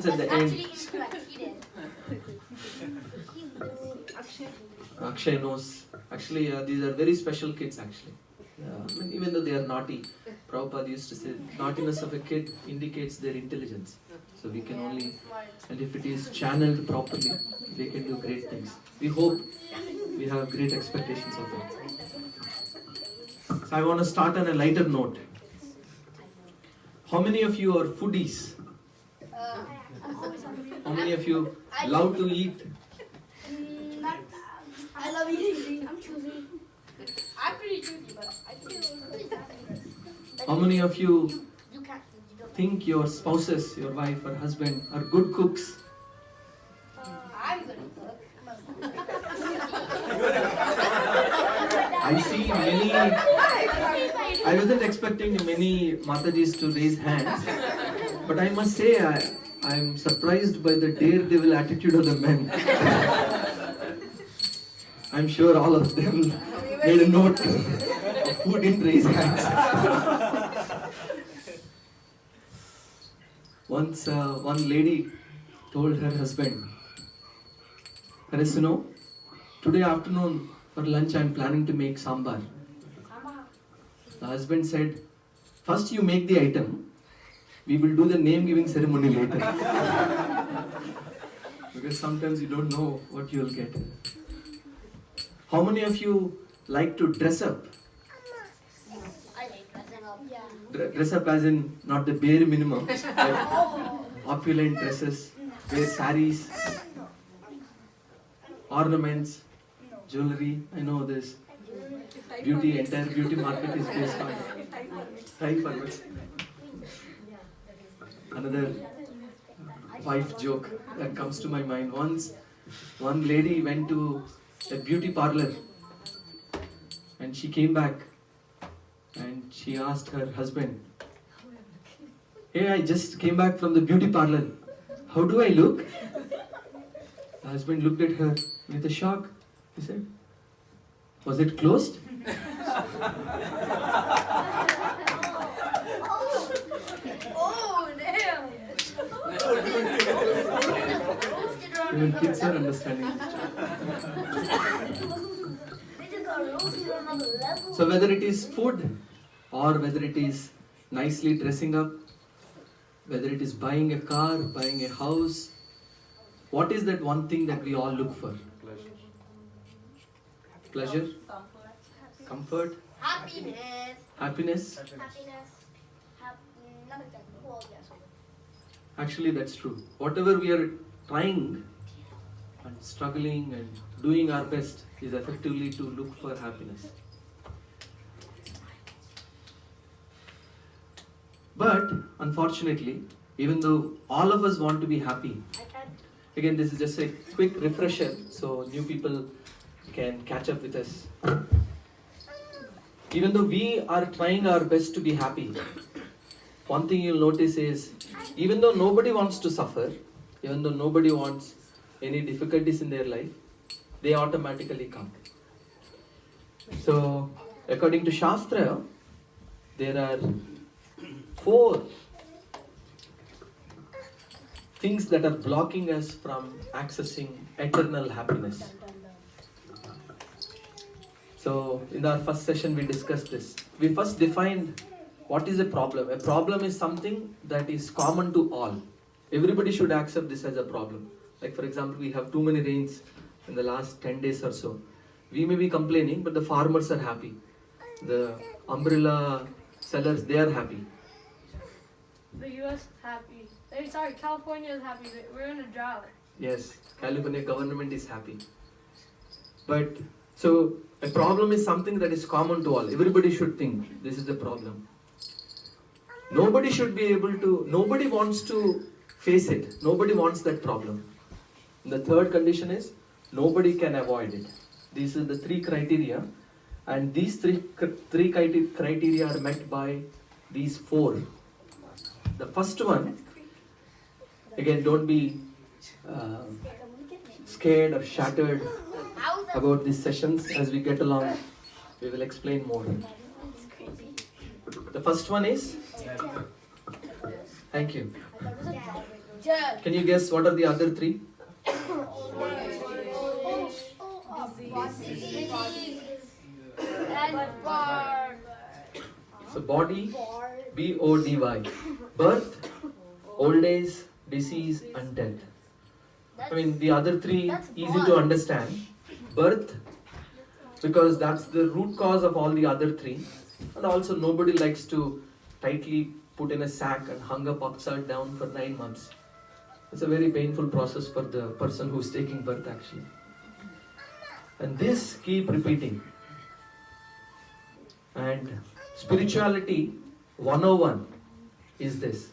questions at the end. Actually, incorrect. He did. Akshay knows. Actually, these are very special kids actually. I mean, even though they are naughty, Prabhupada used to say, naughtiness of a kid indicates their intelligence. So we can only, and if it is channeled properly, they can do great things. We hope, we have great expectations of them. So I want to start on a lighter note. How many of you are foodies? How many of you love to eat? I love eating. I'm choosy. I'm pretty choosy, but I feel. How many of you You can't. You don't. think your spouses, your wife or husband are good cooks? I'm gonna cook. I see many, I wasn't expecting many Matajis to raise hands, but I must say I am surprised by the daredevil attitude of the men. I'm sure all of them made a note of who didn't raise hands. Once one lady told her husband, Harisino, today afternoon for lunch I am planning to make sambar. The husband said, first you make the item, we will do the name giving ceremony later. Because sometimes you don't know what you will get. How many of you like to dress up? I like dressing up. Yeah. Dress up as in not the bare minimum, but opulent dresses, wear saris, ornaments, jewelry. I know this. Beauty, entire beauty market is based on high permits. Another wife joke that comes to my mind. Once, one lady went to a beauty parlor and she came back and she asked her husband, hey, I just came back from the beauty parlor. How do I look? The husband looked at her with a shock. He said, was it closed? Oh damn! Even kids are understanding. So whether it is food or whether it is nicely dressing up, whether it is buying a car, buying a house, what is that one thing that we all look for? Pleasure? Comfort? Happiness. Happiness? Happiness. Not exactly. Well, yes. Actually, that's true. Whatever we are trying and struggling and doing our best is effectively to look for happiness. But unfortunately, even though all of us want to be happy, again, this is just a quick refresher so new people can catch up with us. Even though we are trying our best to be happy, one thing you'll notice is, even though nobody wants to suffer, even though nobody wants any difficulties in their life, they automatically come. So, according to Shastra, there are 4 things that are blocking us from accessing eternal happiness. So, in our first session, we discussed this. We first defined what is a problem. A problem is something that is common to all. Everybody should accept this as a problem. Like, for example, we have too many rains in the last 10 days or so. We may be complaining, but the farmers are happy. The umbrella sellers, they are happy. The U.S. happy. Sorry, California is happy. We're in a drought. Yes, California government is happy. But, so, a problem is something that is common to all. Everybody should think this is the problem. Nobody should be able to, nobody wants to face it. Nobody wants that problem. And the third condition is, nobody can avoid it. These are the 3 criteria. And these three criteria are met by these 4. The first one, again, don't be scared or shattered about these sessions. As we get along, we will explain more. The first one is, thank you. Death. Can you guess what are the other three? So body, B-O-D-Y. Birth, old age, disease and death. I mean the other three easy to understand. Birth, because that's the root cause of all the other three. And also nobody likes to tightly put in a sack and hung up upside down for 9 months. It's a very painful process for the person who's taking birth actually. And this keep repeating. And spirituality 101 is this,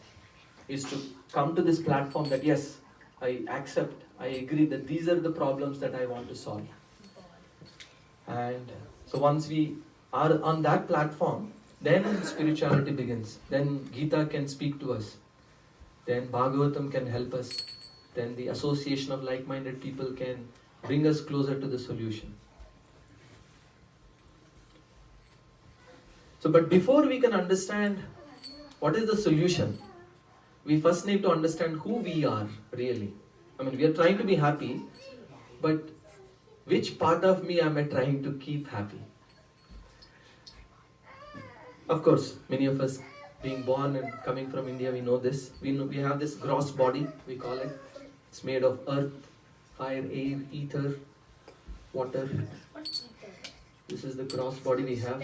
is to come to this platform that yes, I accept, I agree that these are the problems that I want to solve. And so once we are on that platform, then spirituality begins. Then Gita can speak to us. Then Bhagavatam can help us. Then the association of like-minded people can bring us closer to the solution. So, but before we can understand what is the solution, we first need to understand who we are really. I mean, we are trying to be happy, but which part of me am I trying to keep happy? Of course, many of us being born and coming from India, we know this. We have this gross body, we call it. It's made of earth, fire, air, ether, water. This is the gross body we have.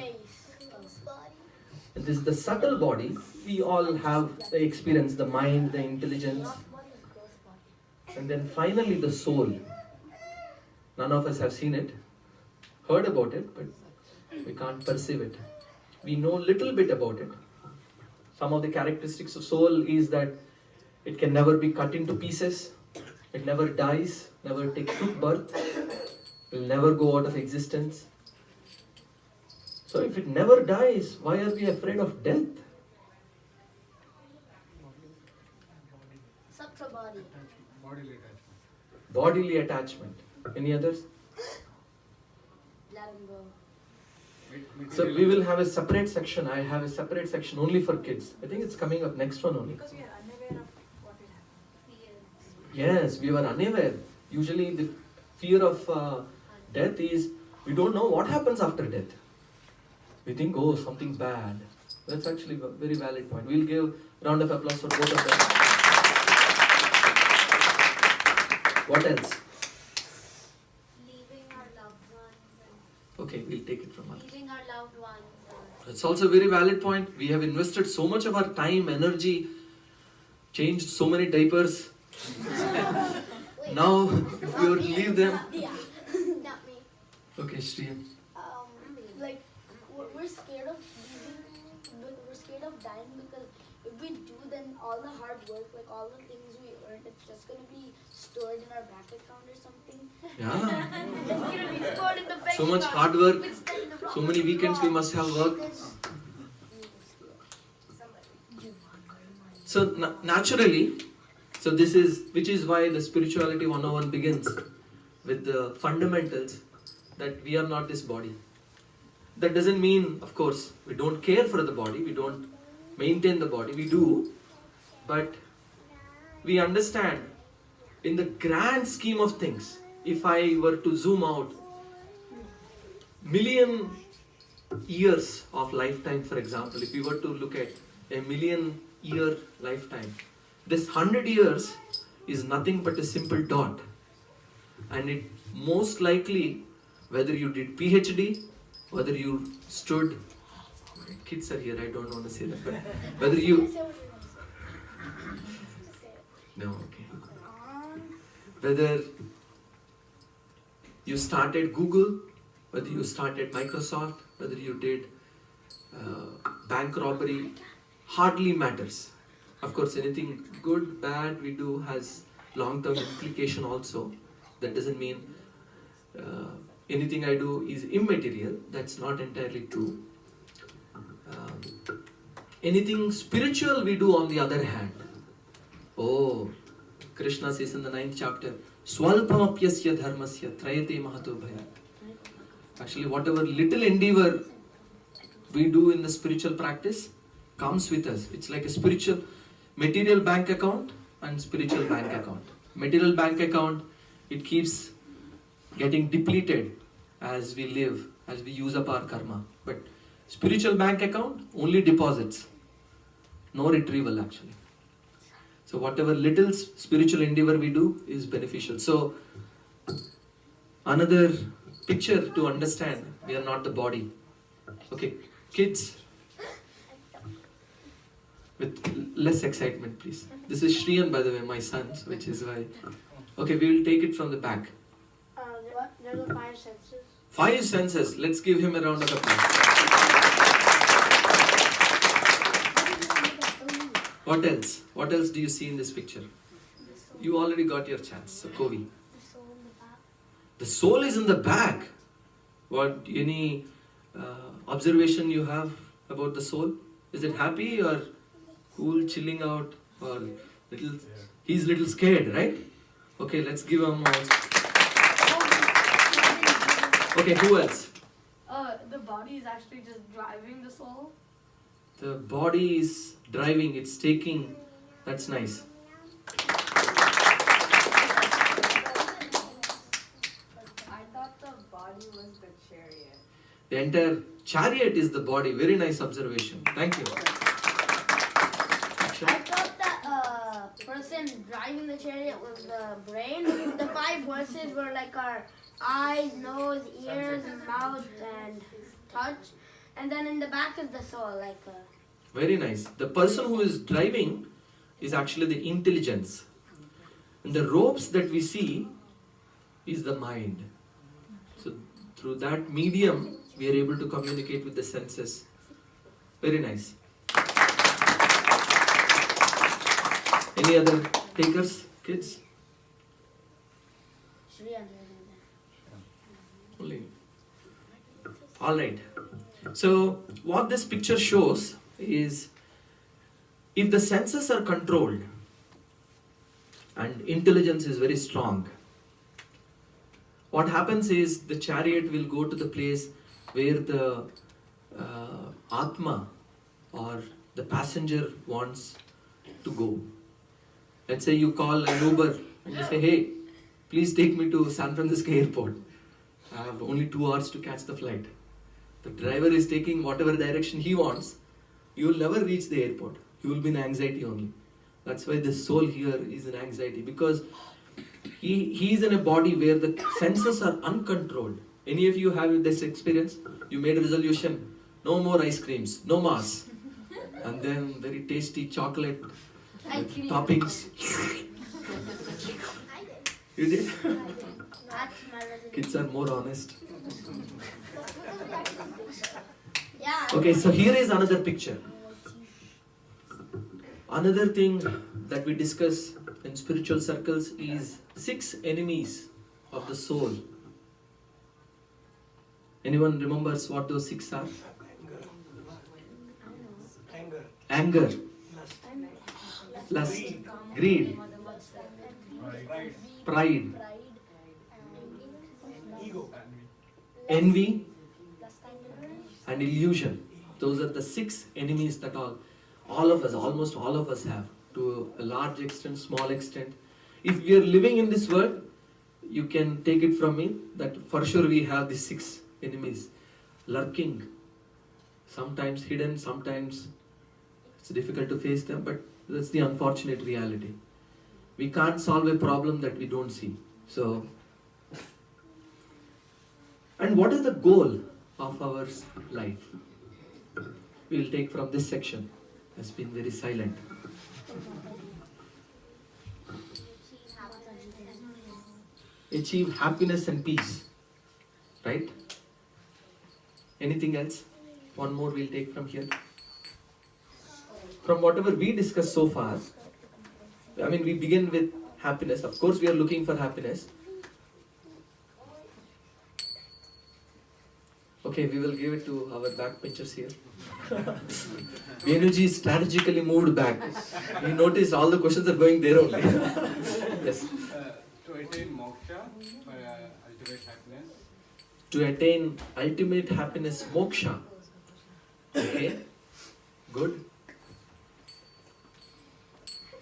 And this is the subtle body. We all have the experience, the mind, the intelligence. And then finally the soul. None of us have seen it, heard about it, but we can't perceive it. We know little bit about it. Some of the characteristics of soul is that it can never be cut into pieces. It never dies, never takes birth, will never go out of existence. So if it never dies, why are we afraid of death? Such a body. Bodily attachment. Any others? Let him go. So we will have a separate section. I have a separate section only for kids. I think it's coming up next one only. Because we are unaware of what will happen. Yes, we were unaware. Usually the fear of death is we don't know what happens after death. We think, oh, something's bad. That's actually a very valid point. We'll give a round of applause for both of them. What else? Leaving our loved ones. Okay, we'll take it from others. Leaving our loved ones. That's also a very valid point. We have invested so much of our time, energy, changed so many diapers. Now, if we were to leave them. Yeah, not me. Okay, Shriya. Like we're scared of leaving, we're scared of dying because if we do, then all the hard work, like all the things we earned, it's just gonna be stored in our bank account or something. Yeah. It's gonna be stored in the bank So much account. hard work. It's done in the So wrong many weekends we must have worked. So naturally, so this is, which is why the spirituality 101 begins with the fundamentals that we are not this body. That doesn't mean, of course, we don't care for the body, we don't maintain the body, we do, but we understand in the grand scheme of things, if I were to zoom out, million years of lifetime, for example, if we were to look at a million-year lifetime, this 100 years is nothing but a simple dot. And it most likely, whether you did PhD, whether you stood, kids are here, I don't want to say that, but whether you, no, okay. Whether you started Google, whether you started Microsoft, whether you did bank robbery, hardly matters. Of course, anything good, bad we do has long-term implication also. That doesn't mean anything I do is immaterial. That's not entirely true. Anything spiritual we do on the other hand. Oh, Krishna says in the 9th chapter, Swalpamapyasya dharmasya trayate mahato bhaya. Actually, whatever little endeavor we do in the spiritual practice comes with us. It's like a spiritual material bank account and spiritual bank account. Material bank account, it keeps getting depleted as we live, as we use up our karma. But spiritual bank account only deposits, no retrieval actually. So whatever little spiritual endeavor we do is beneficial. So another picture to understand, we are not the body. Okay, kids, with less excitement please. This is Shriyan, by the way, my son, which is why. Okay, we will take it from the back. There are the 5 senses. 5 senses. Let's give him a round of applause. What else? What else do you see in this picture? You already got your chance. So Kovi. The soul is in the back. What, any observation you have about the soul? Is it happy or cool, chilling out, or little? He's little scared, right? Okay, let's give him a. Okay, who else? The body is actually just driving the soul. The body is driving, it's taking. That's nice. I thought the body was the chariot. The entire chariot is the body. Very nice observation. Thank you. I thought that person driving the chariot was the brain. The 5 verses were like our eyes, nose, ears, mouth, and touch. And then in the back is the soul, like. Very nice. The person who is driving is actually the intelligence. And the ropes that we see is the mind. So through that medium, we are able to communicate with the senses. Very nice. Any other takers, kids? Only. All right. So what this picture shows is, if the senses are controlled and intelligence is very strong, what happens is the chariot will go to the place where the Atma or the passenger wants to go. Let's say you call an Uber and you say, hey, please take me to San Francisco airport. I have only 2 hours to catch the flight. The driver is taking whatever direction he wants. You will never reach the airport. You will be in anxiety only. That's why the soul here is in anxiety, because he is in a body where the senses are uncontrolled. Any of you have this experience? You made a resolution, no more ice creams, no Mars. And then very tasty chocolate with toppings. You did? Kids are more honest. Okay, so here is another picture. Another thing that we discuss in spiritual circles is 6 enemies of the soul. Anyone remembers what those 6 are? Anger, lust, greed, pride, envy, and illusion. Those are the 6 enemies that all of us, almost all of us have, to a large extent, small extent. If we are living in this world, you can take it from me that for sure we have these 6 enemies lurking, sometimes hidden, sometimes it's difficult to face them, but that's the unfortunate reality. We can't solve a problem that we don't see. So, and what is the goal of our life? We'll take from this section. Has been very silent. Achieve happiness and peace. Right? Anything else? One more we'll take from here. From whatever we discussed so far, I mean, we begin with happiness. Of course, we are looking for happiness. Okay, we will give it to our backbenchers here. Venuji strategically moved back. You notice all the questions are going there only. Yes. To attain moksha, ultimate happiness. To attain ultimate happiness, moksha. Okay. Good.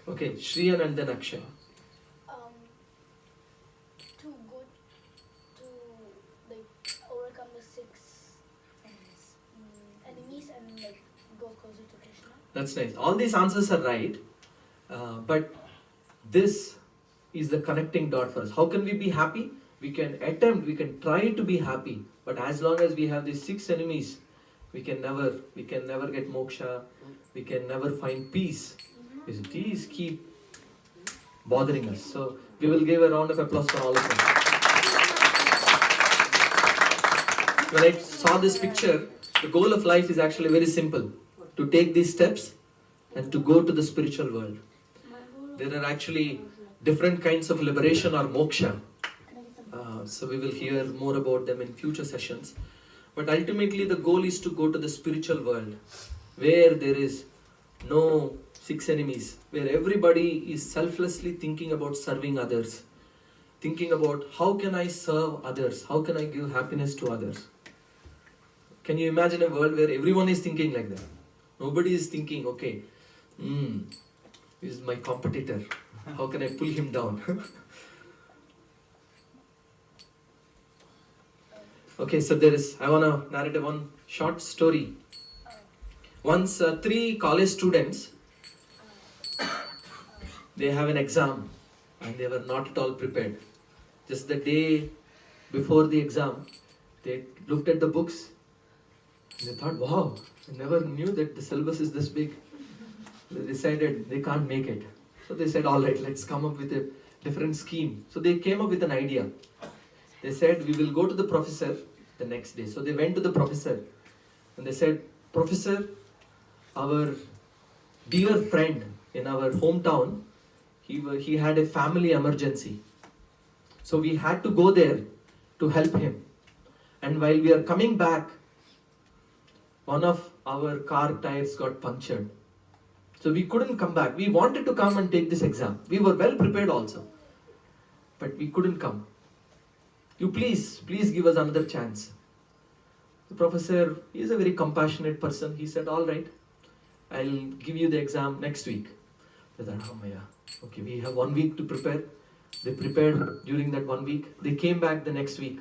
Okay, Shriyan and then Akshay. To go to like overcome the 6 enemies and like go closer to Krishna. That's nice. All these answers are right, but this is the connecting dot for us. How can we be happy? We can attempt, we can try to be happy, but as long as we have these 6 enemies, we can never get moksha, we can never find peace. Because these keep bothering us. So we will give a round of applause for all of them. When I saw this picture, the goal of life is actually very simple: to take these steps and to go to the spiritual world. There are actually different kinds of liberation or moksha. So we will hear more about them in future sessions. But ultimately the goal is to go to the spiritual world, where there is no 6 enemies, where everybody is selflessly thinking about serving others, thinking about how can I serve others, how can I give happiness to others. Can you imagine a world where everyone is thinking like that? Nobody is thinking, okay, this is my competitor, how can I pull him down? Okay, so I want to narrate one short story. Once 3 college students, they have an exam and they were not at all prepared. Just the day before the exam, they looked at the books and they thought, wow, I never knew that the syllabus is this big. They decided they can't make it. So they said, all right, let's come up with a different scheme. So they came up with an idea. They said, we will go to the professor the next day. So they went to the professor and they said, Professor, our dear friend in our hometown, he had a family emergency. So we had to go there to help him. And while we are coming back, one of our car tires got punctured. So we couldn't come back. We wanted to come and take this exam. We were well prepared also. But we couldn't come. You please give us another chance. The professor, he is a very compassionate person. He said, all right, I'll give you the exam next week. They said, oh Maya, okay, we have 1 week to prepare. They prepared during that 1 week. They came back the next week.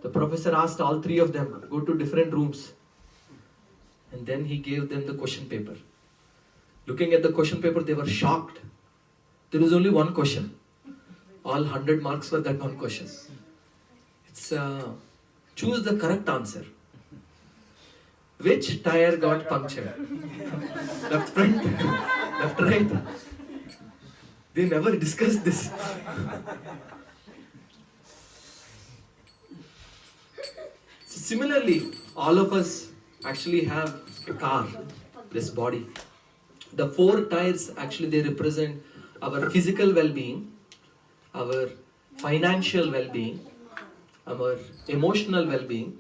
The professor asked all 3 of them, go to different rooms. And then he gave them the question paper. Looking at the question paper, they were shocked. There was only one question. All 100 marks for that one question. It's choose the correct answer. Which tire got punctured? Left front? Left right? They never discussed this. So similarly, all of us actually have a car, this body. The 4 tires actually they represent our physical well-being, our financial well-being, our emotional well-being,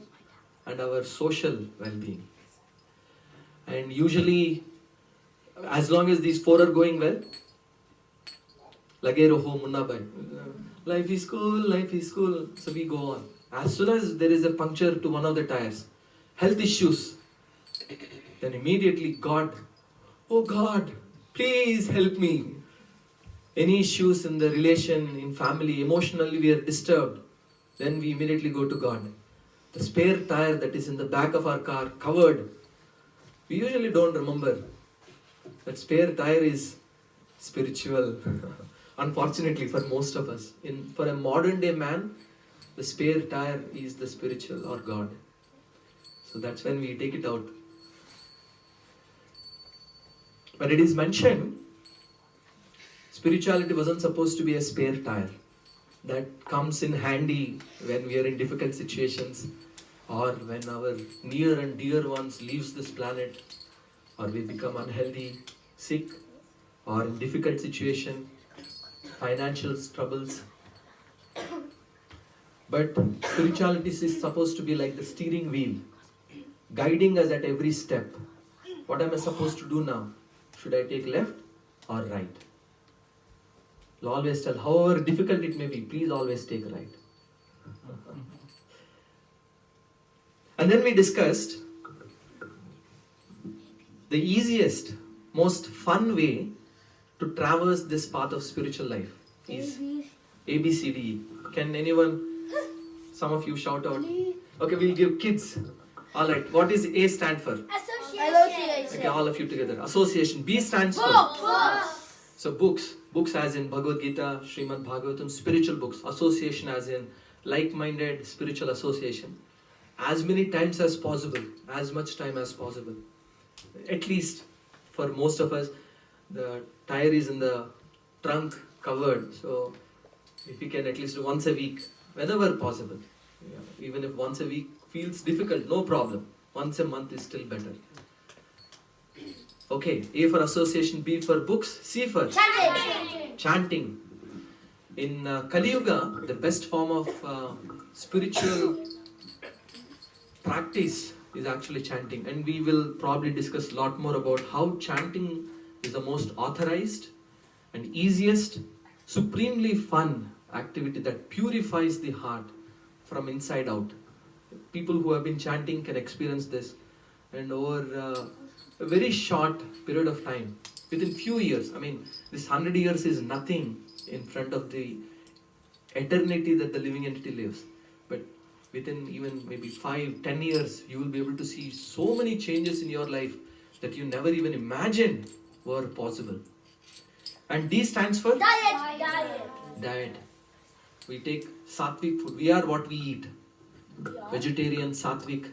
and our social well-being. And usually, as long as these 4 are going well, lage raho munna bhai, life is cool, so we go on. As soon as there is a puncture to one of the tires, health issues, then immediately God, oh God, please help me. Any issues in the relation, in family, emotionally we are disturbed, then we immediately go to God. The spare tire that is in the back of our car, covered, we usually don't remember. That spare tire is spiritual. Unfortunately for most of us. For a modern day man, the spare tire is the spiritual or God. So that's when we take it out. But it is mentioned, spirituality wasn't supposed to be a spare tire that comes in handy when we are in difficult situations, or when our near and dear ones leaves this planet, or we become unhealthy, sick, or in difficult situation, financial troubles. But spirituality is supposed to be like the steering wheel, guiding us at every step. What am I supposed to do now? Should I take left or right? I'll always tell, however difficult it may be, please always take right. And then we discussed the easiest, most fun way to traverse this path of spiritual life is A, B, C, D, E. Can anyone, some of you shout out? Okay, we'll give kids. Alright, what is A stand for? Okay, all of you together. Association. B stands for? So books. Books as in Bhagavad Gita, Srimad Bhagavatam, spiritual books. Association as in like-minded spiritual association. As many times as possible. As much time as possible. At least for most of us, the tire is in the trunk covered. So if you can at least once a week, whenever possible. Yeah, even if once a week feels difficult, no problem. Once a month is still better. Okay, A for association, B for books, C for chanting. In Kali Yuga, the best form of spiritual practice is actually chanting, and we will probably discuss a lot more about how chanting is the most authorized and easiest, supremely fun activity that purifies the heart from inside out. People who have been chanting can experience this, and over a very short period of time, within few years, I mean, this 100 years is nothing in front of the eternity that the living entity lives. But within even maybe 5-10 years, you will be able to see so many changes in your life that you never even imagined were possible. And D stands for? Diet. We take sattvic food. We are what we eat. Vegetarian, sattvic,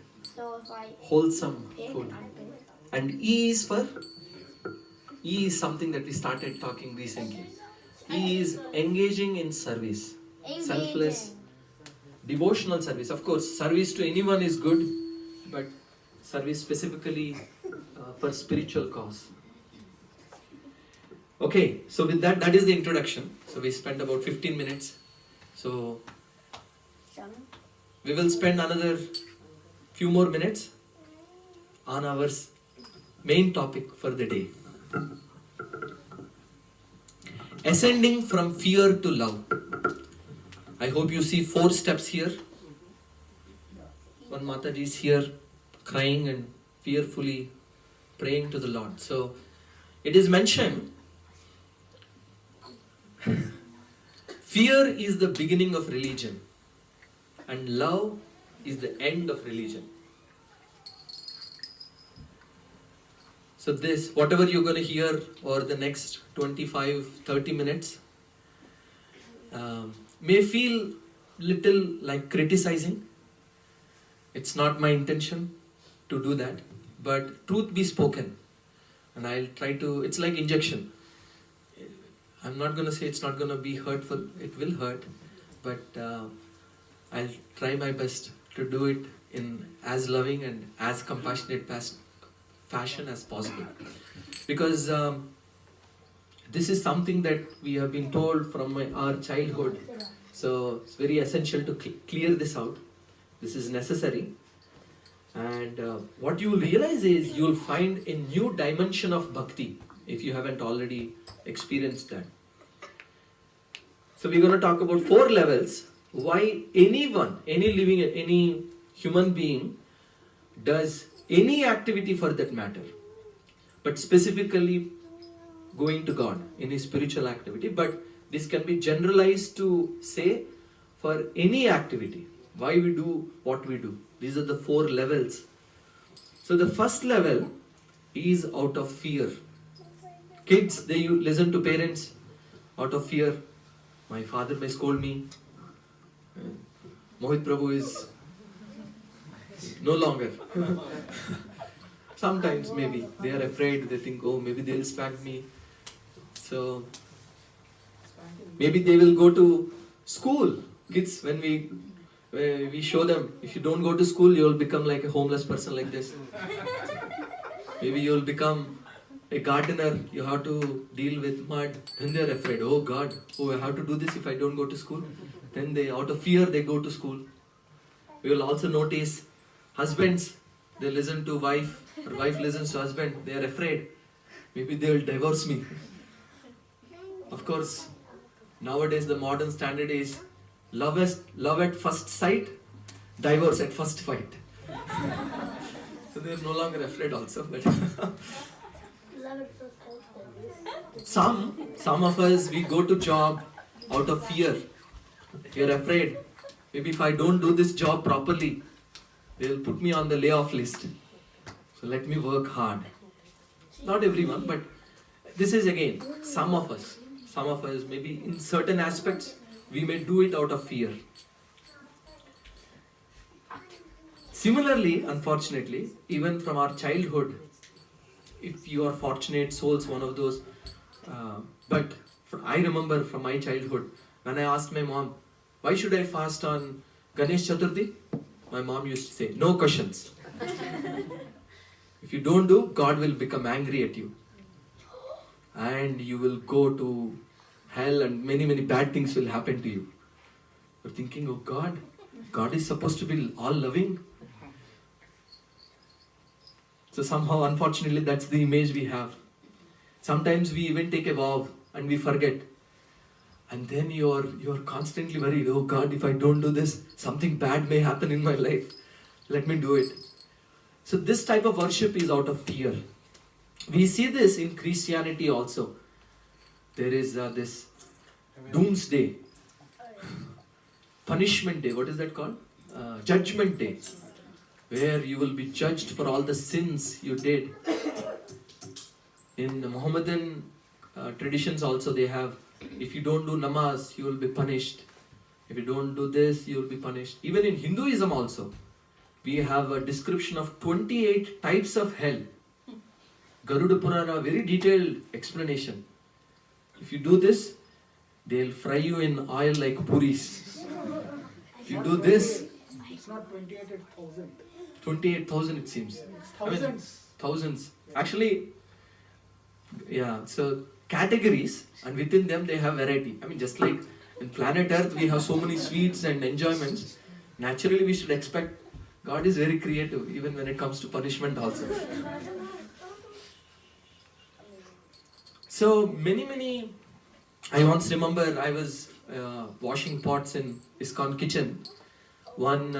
wholesome food. And E is for? E is something that we started talking recently. E is engaging in service. Selfless, devotional service. Of course, service to anyone is good, but service specifically for spiritual cause. Okay, so with that is the introduction. So we spent about 15 minutes. So we will spend another few more minutes on our main topic for the day. Ascending from fear to love. I hope you see 4 steps here. One Mataji is here crying and fearfully praying to the Lord. So it is mentioned, fear is the beginning of religion and love is the end of religion. So this, whatever you're going to hear over the next 25-30 minutes, may feel little like criticizing. It's not my intention to do that, but truth be spoken, and I'll try to, it's like injection. I'm not going to say it's not going to be hurtful, it will hurt, but I'll try my best to do it in as loving and as compassionate fashion as possible. Because this is something that we have been told from our childhood. So it's very essential to clear this out. This is necessary. And what you will realize is you will find a new dimension of bhakti if you haven't already experienced that. So we're going to talk about 4 levels. Why anyone, any living, any human being does any activity for that matter. But specifically going to God, any spiritual activity. But this can be generalized to say for any activity. Why we do what we do. These are the 4 levels. So the first level is out of fear. Kids, they listen to parents out of fear. My father may scold me. Mohit Prabhu is no longer. Sometimes maybe they are afraid. They think, oh, maybe they'll spank me. So maybe they will go to school. Kids, when we show them, if you don't go to school, you will become like a homeless person like this. Maybe you will become a gardener. You have to deal with mud. Then they are afraid. Oh God, I have to do this if I don't go to school. Then they, out of fear, they go to school. We will also notice husbands, they listen to wife, or wife listens to husband. They are afraid. Maybe they will divorce me. Of course, nowadays the modern standard is love at first sight, divorce at first fight. So they are no longer afraid also. But Some of us, we go to job out of fear. We are afraid. Maybe if I don't do this job properly, they'll put me on the layoff list. So let me work hard. Not everyone, but this is again, some of us, maybe in certain aspects, we may do it out of fear. Similarly, unfortunately, even from our childhood, if you are fortunate souls, one of those, but I remember from my childhood, when I asked my mom, why should I fast on Ganesh Chaturthi? My mom used to say, no questions. If you don't do, God will become angry at you. And you will go to hell and many bad things will happen to you. You're thinking, oh God is supposed to be all loving. So somehow, unfortunately, that's the image we have. Sometimes we even take a vow and we forget. And then you're constantly worried, oh God, if I don't do this, something bad may happen in my life. Let me do it. So this type of worship is out of fear. We see this in Christianity also. There is this doomsday, punishment day, what is that called? Judgment day, where you will be judged for all the sins you did. In the Mohammedan traditions also they have, if you don't do namaz, you will be punished. If you don't do this, you will be punished. Even in Hinduism also, we have a description of 28 types of hell. Garuda Purana, very detailed explanation. If you do this, they'll fry you in oil like puris. If you do this, It's not 28,000. 28,000 it seems. It's thousands. Thousands. Actually, yeah, so categories, and within them they have variety. Just like in planet Earth we have so many sweets and enjoyments. Naturally we should expect God is very creative even when it comes to punishment also. So many, I once remember I was washing pots in ISKCON kitchen. One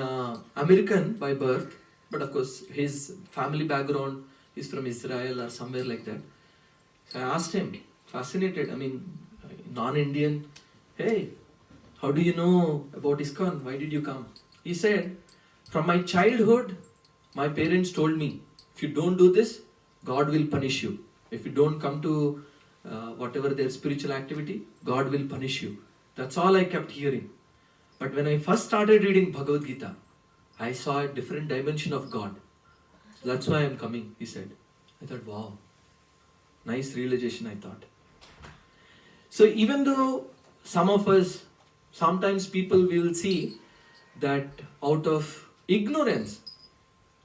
American by birth, but of course his family background is from Israel or somewhere like that. So I asked him, fascinated, non-Indian, hey, how do you know about ISKCON? Why did you come? He said, from my childhood, my parents told me, if you don't do this, God will punish you. If you don't come to whatever their spiritual activity, God will punish you. That's all I kept hearing. But when I first started reading Bhagavad Gita, I saw a different dimension of God. So that's why I'm coming, he said. I thought, wow, nice realization, I thought. So even though some of us, sometimes people will see that out of ignorance,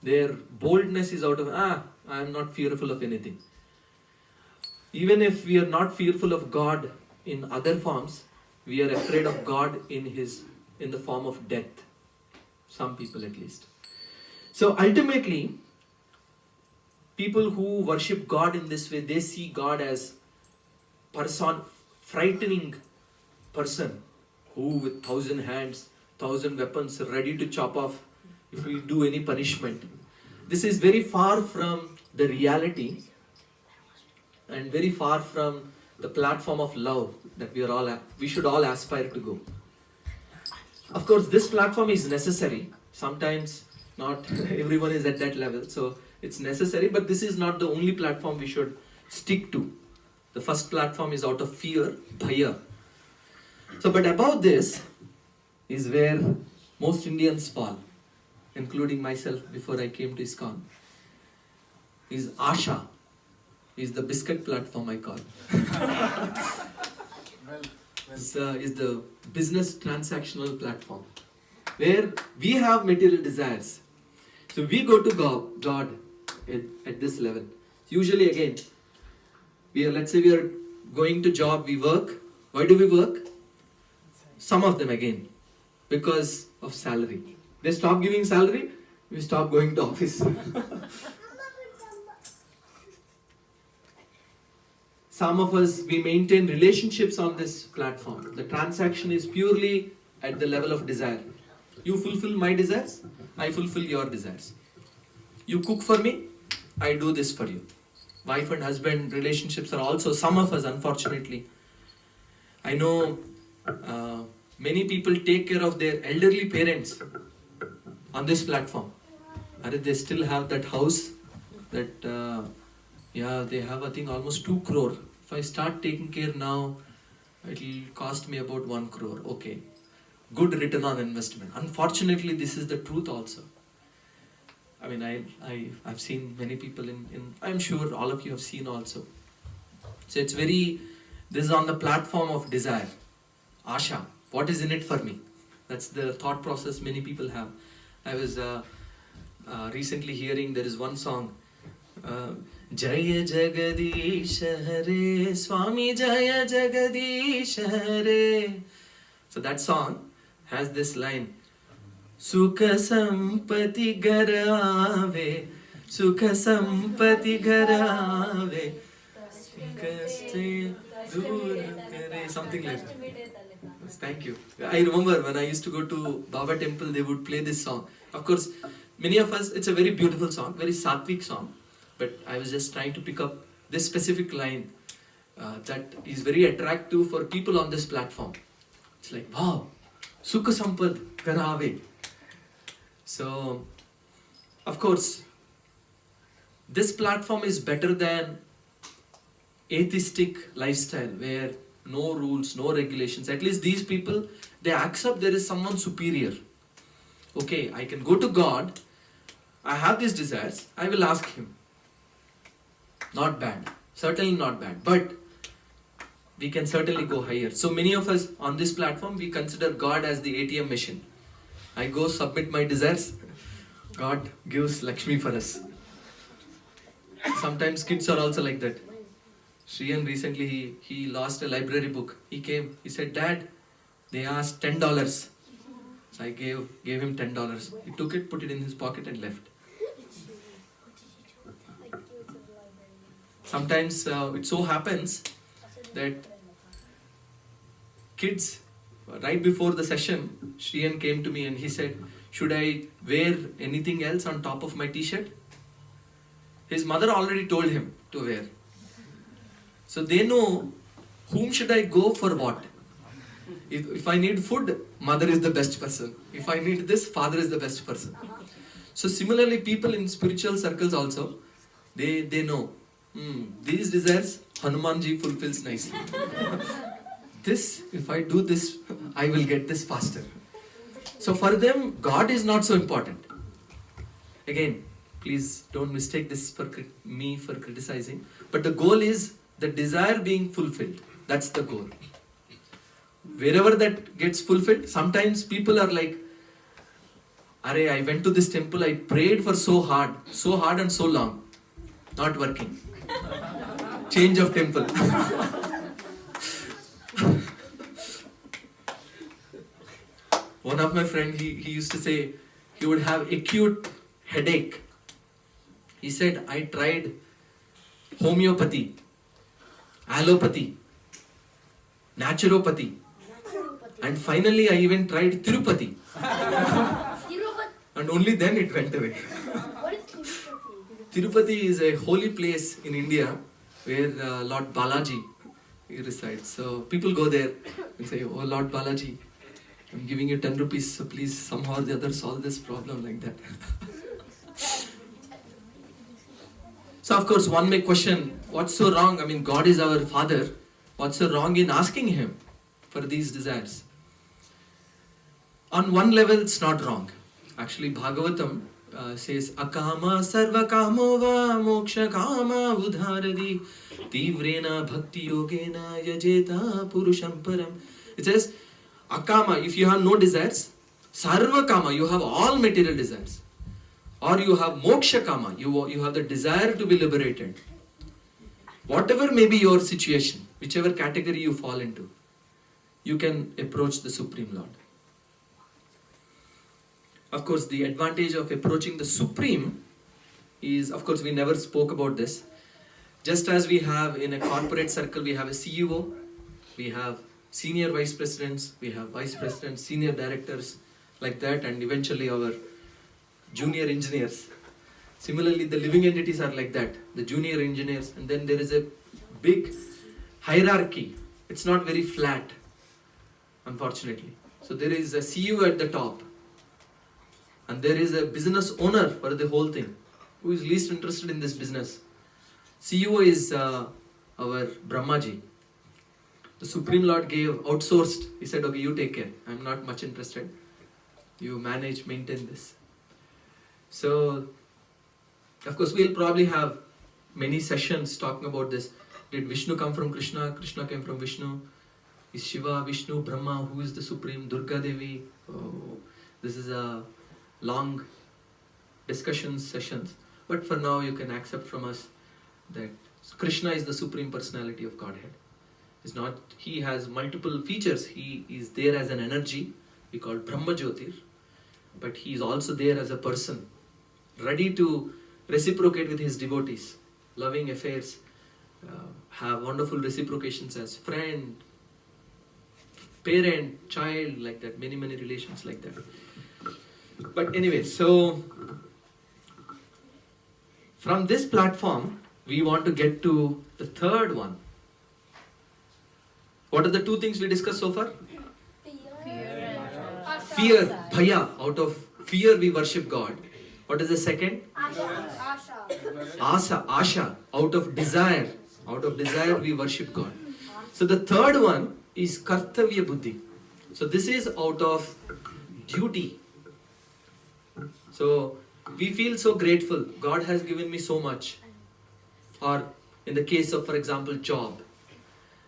their boldness is out of, I am not fearful of anything. Even if we are not fearful of God in other forms, we are afraid of God in the form of death. Some people at least. So ultimately, people who worship God in this way, they see God as frightening person who with 1,000 hands, 1,000 weapons ready to chop off if we do any punishment. This is very far from the reality and very far from the platform of love that we should all aspire to go. Of course, this platform is necessary. Sometimes not everyone is at that level, so it's necessary, but this is not the only platform we should stick to. The first platform is out of fear, bhaya. So, but above this is where most Indians fall, including myself before I came to ISKCON, is Asha, is the biscuit platform I call. Is the business transactional platform, where we have material desires. So we go to God at this level. Usually again, let's say we are going to job, we work. Why do we work? Some of them again, because of salary. They stop giving salary, we stop going to office. Some of us, we maintain relationships on this platform. The transaction is purely at the level of desire. You fulfill my desires, I fulfill your desires. You cook for me, I do this for you. wife and husband relationships are also, some of us unfortunately, I know many people take care of their elderly parents on this platform. They still have that house that, they have I think almost 2 crore. If I start taking care now, it will cost me about 1 crore. Okay, good return on investment. Unfortunately, this is the truth also. I mean, I've seen many people in I'm sure all of you have seen also. So this is on the platform of desire. Asha, what is in it for me? That's the thought process many people have. I was recently hearing there is one song, Jaya Jagadish Hare, Swami Jaya Jagadish Hare. So that song has this line, Sukha Sampati Garave, Sukha Sampati Garave, something like that. Thank you. I remember when I used to go to Baba temple, they would play this song. Of course, many of us, it's a very beautiful song, very sattvic song. But I was just trying to pick up this specific line that is very attractive for people on this platform. It's like, wow, Sukha Sampad Karave. So, of course, this platform is better than atheistic lifestyle where no rules, no regulations. At least these people, they accept there is someone superior. Okay, I can go to God, I have these desires, I will ask Him. Not bad, certainly not bad, but we can certainly go higher. So many of us on this platform, we consider God as the ATM machine. I go submit my desires, God gives Lakshmi for us. Sometimes kids are also like that. Shriyan recently, he lost a library book. He came, he said, Dad, they asked $10. So I gave him $10. He took it, put it in his pocket and left. Sometimes it so happens that kids, right before the session, Shriyan came to me and he said, should I wear anything else on top of my t-shirt? His mother already told him to wear. So they know whom should I go for what. If I need food, mother is the best person. If I need this, father is the best person. So similarly, people in spiritual circles also, they know, these desires, Hanumanji fulfills nicely. This, if I do this, I will get this faster. So for them, God is not so important. Again, please don't mistake this for me for criticizing. But the goal is the desire being fulfilled. That's the goal. Wherever that gets fulfilled, sometimes people are like, Arey, I went to this temple, I prayed for so hard and so long. Not working. Change of temple. One of my friends, he used to say, he would have acute headache. He said, I tried homeopathy, allopathy, naturopathy, and finally I even tried Tirupati. And only then it went away. What is Tirupati? Tirupati is a holy place in India where Lord Balaji resides. So people go there and say, oh Lord Balaji, I'm giving you 10 rupees, so please somehow or the other solve this problem, like that. So of course one may question, what's so wrong? I mean, God is our Father. What's so wrong in asking Him for these desires? On one level, it's not wrong. Actually, Bhagavatam says, Akama sarva kamo va moksha kama udharadi tivrena bhakti yogena yajeta purusham param. It says, Akama, if you have no desires, sarva kama, you have all material desires. Or you have moksha kama, you have the desire to be liberated. Whatever may be your situation, whichever category you fall into, you can approach the Supreme Lord. Of course, the advantage of approaching the Supreme is, of course, we never spoke about this. Just as we have in a corporate circle, we have a CEO, we have senior vice presidents, we have vice presidents, senior directors, like that, and eventually our junior engineers. Similarly, the living entities are like that, the junior engineers, and then there is a big hierarchy. It's not very flat, unfortunately. So there is a CEO at the top, and there is a business owner for the whole thing, who is least interested in this business. CEO is our Brahmaji. The Supreme Lord outsourced. He said, okay, you take care. I'm not much interested. You manage, maintain this. So, of course, we'll probably have many sessions talking about this. Did Vishnu come from Krishna? Krishna came from Vishnu. Is Shiva, Vishnu, Brahma? Who is the Supreme? Durga Devi? Oh, this is a long discussions sessions. But for now, you can accept from us that Krishna is the Supreme Personality of Godhead. It's not, he has multiple features. He is there as an energy, we call Brahma Jyotir, but he is also there as a person, ready to reciprocate with his devotees, loving affairs, have wonderful reciprocations as friend, parent, child, like that, many relations like that. But anyway, so from this platform, we want to get to the third one. What are the two things we discussed so far? Fear, bhaya. Out of fear we worship God. What is the second? Asha. Out of desire we worship God. So the third one is kartavya buddhi. So this is out of duty. So we feel so grateful. God has given me so much. Or in the case of, for example, job.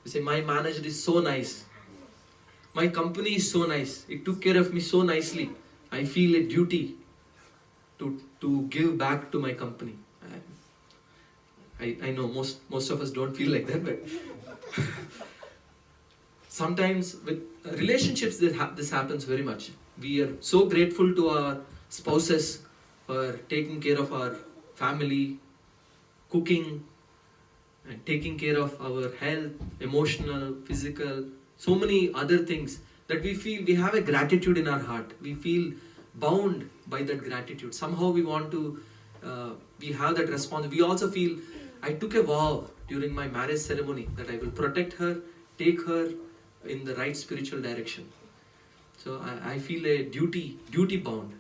You say, my manager is so nice. My company is so nice. It took care of me so nicely. I feel a duty to give back to my company. I know most of us don't feel like that, but sometimes with relationships this happens very much. We are so grateful to our spouses for taking care of our family, cooking, and taking care of our health, emotional, physical, so many other things that we feel we have a gratitude in our heart. We feel bound by that gratitude. Somehow we want to, we have that response. We also feel, I took a vow during my marriage ceremony that I will protect her, take her in the right spiritual direction. So I feel a duty bound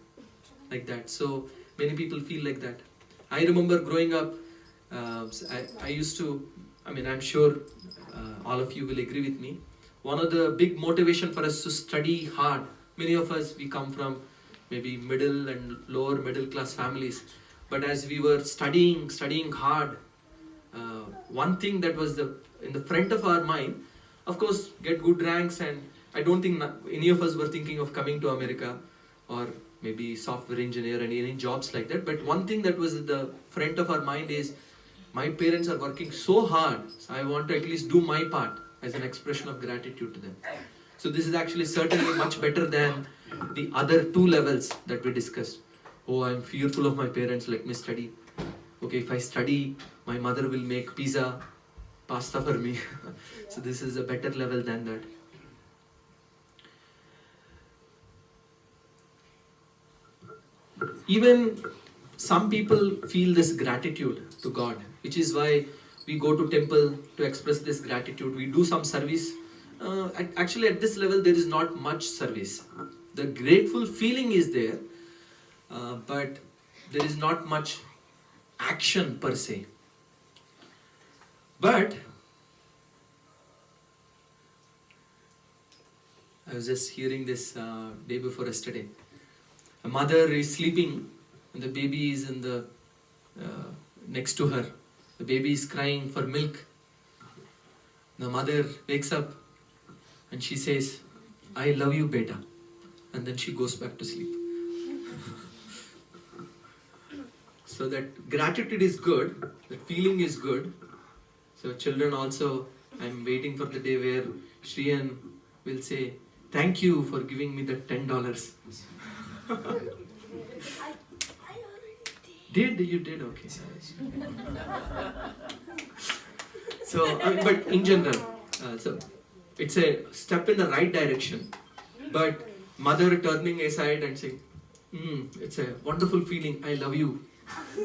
like that. So many people feel like that. I remember growing up, I used to, I'm sure all of you will agree with me. One of the big motivation for us to study hard, many of us, we come from maybe middle and lower middle class families. But as we were studying hard, one thing that was in the front of our mind, of course, get good ranks, and I don't think any of us were thinking of coming to America or maybe software engineer and any jobs like that. But one thing that was at the front of our mind is, my parents are working so hard, so I want to at least do my part as an expression of gratitude to them. So this is actually certainly much better than the other two levels that we discussed. Oh, I'm fearful of my parents, let me study. Okay, if I study, my mother will make pasta for me. So this is a better level than that. Even some people feel this gratitude to God, which is why we go to temple to express this gratitude. We do some service. Actually, at this level, there is not much service. The grateful feeling is there, but there is not much action per se. But I was just hearing this day before yesterday. A mother is sleeping and the baby is in the next to her. The baby is crying for milk. The mother wakes up and she says, I love you, beta. And then she goes back to sleep. So that gratitude is good, the feeling is good. So children also, I'm waiting for the day where Shriyan will say, thank you for giving me the $10. I already did. You did? Okay. So, but in general, so it's a step in the right direction. But mother turning aside and saying, it's a wonderful feeling, I love you.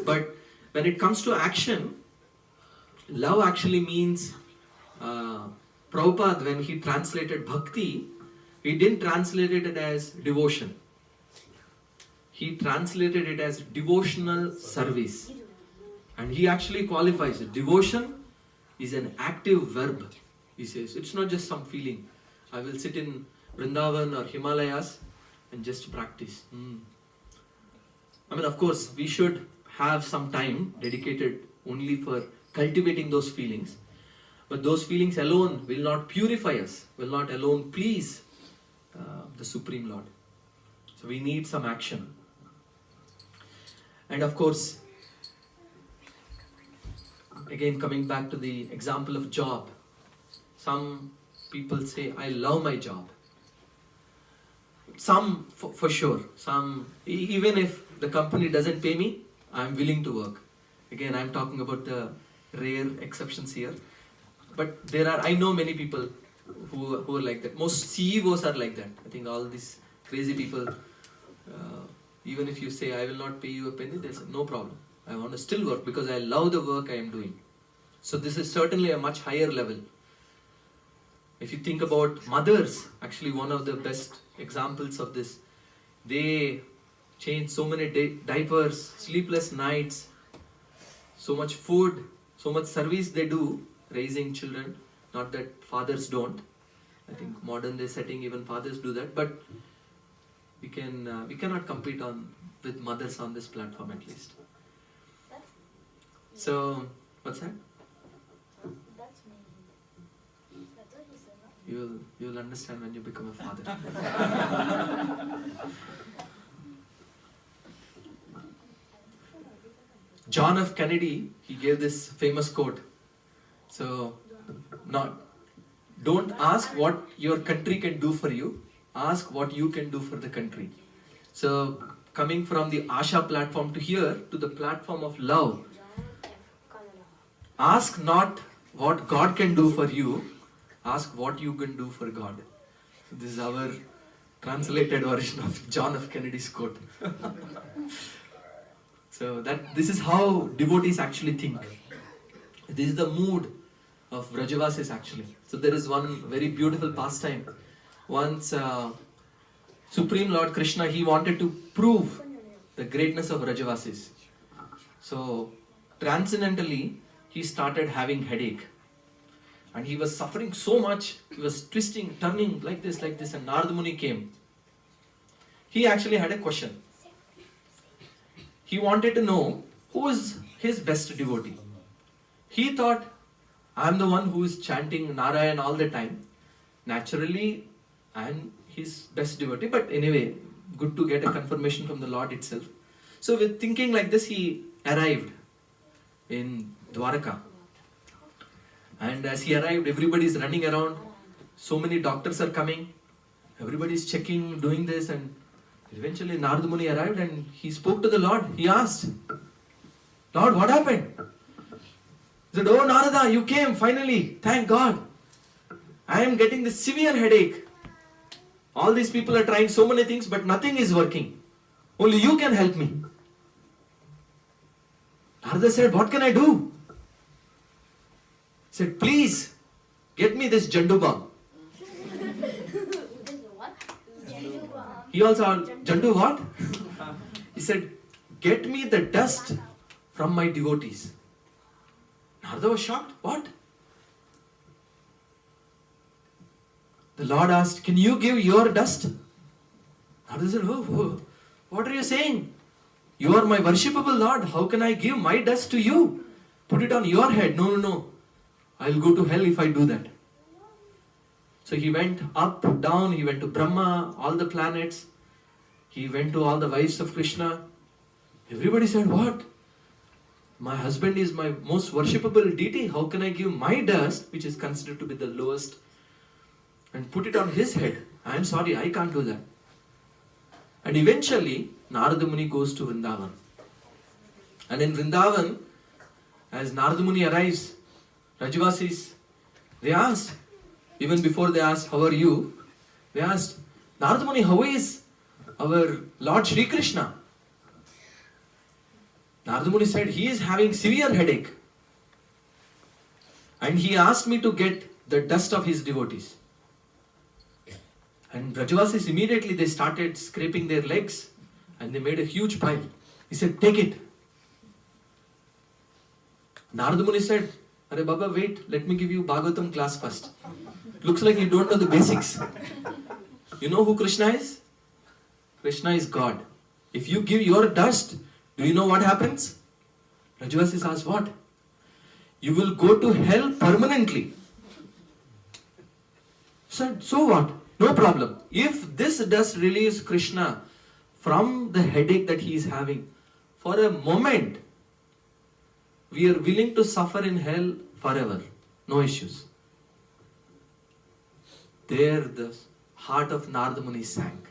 But when it comes to action, love actually means, Prabhupada, when he translated bhakti, he didn't translate it as devotion. He translated it as devotional service. And he actually qualifies it. Devotion is an active verb, he says. It's not just some feeling. I will sit in Vrindavan or Himalayas and just practice. I mean, of course, we should have some time dedicated only for cultivating those feelings. But those feelings alone will not purify us, will not alone please the Supreme Lord. So we need some action. And of course, again coming back to the example of job. Some people say, I love my job. Some for sure. Some, even if the company doesn't pay me, I'm willing to work. Again, I'm talking about the rare exceptions here. But I know many people who are like that. Most CEOs are like that. I think all these crazy people, even if you say, I will not pay you a penny, they say, no problem. I want to still work because I love the work I am doing. So this is certainly a much higher level. If you think about mothers, actually one of the best examples of this, they change so many diapers, sleepless nights, so much food, so much service they do, raising children. Not that fathers don't. I think modern day setting even fathers do that. But we cannot compete with mothers on this platform at least. So what's that? That's me. That's what you said, no? You'll understand when you become a father. John F. Kennedy, he gave this famous quote. So, don't ask what your country can do for you. Ask what you can do for the country. So, coming from the Asha platform to here, to the platform of love, ask not what God can do for you, ask what you can do for God. So this is our translated version of John F. Kennedy's quote. So this is how devotees actually think. This is the mood of Vrajavasis actually. So there is one very beautiful pastime. Once Supreme Lord Krishna, he wanted to prove the greatness of Vrajavasis. So transcendentally, he started having headache. And he was suffering so much, he was twisting, turning like this, and Narada Muni came. He actually had a question. He wanted to know who is his best devotee. He thought, I am the one who is chanting Narayan all the time. Naturally, I am his best devotee. But anyway, good to get a confirmation from the Lord itself. So with thinking like this, he arrived in Dwaraka. And as he arrived, everybody is running around. So many doctors are coming. Everybody is checking, doing this. And eventually Narada Muni arrived and he spoke to the Lord. He asked, Lord, what happened? He said, oh Narada, you came finally. Thank God. I am getting this severe headache. All these people are trying so many things, but nothing is working. Only you can help me. Narada said, what can I do? He said, please, get me this Jandu balm. He also asked, Jandu what? He said, get me the dust from my devotees. Narada was shocked. What? The Lord asked, can you give your dust? Narada said, oh, what are you saying? You are my worshipable Lord. How can I give my dust to you? Put it on your head. No. I'll go to hell if I do that. So he went up, down, he went to Brahma, all the planets. He went to all the wives of Krishna. Everybody said, what? My husband is my most worshipable deity. How can I give my dust, which is considered to be the lowest, and put it on his head? I am sorry, I can't do that. And eventually, Narada Muni goes to Vrindavan. And in Vrindavan, as Narada Muni arrives, Vrajavasis, they asked, even before they asked, how are you? They asked, Narada Muni, how is our Lord Shri Krishna? Narada Muni said he is having severe headache. And he asked me to get the dust of his devotees. And Brajavasis immediately they started scraping their legs and they made a huge pile. He said, take it. Narada Muni said, Arey Baba, wait, let me give you Bhagavatam class first. Looks like you don't know the basics. You know who Krishna is? Krishna is God. If you give your dust, do you know what happens? Brajavasis asked, what? You will go to hell permanently. Said, so what? No problem. If this dust relieves Krishna from the headache that he is having, for a moment, we are willing to suffer in hell forever. No issues. There the heart of Narada Muni sank.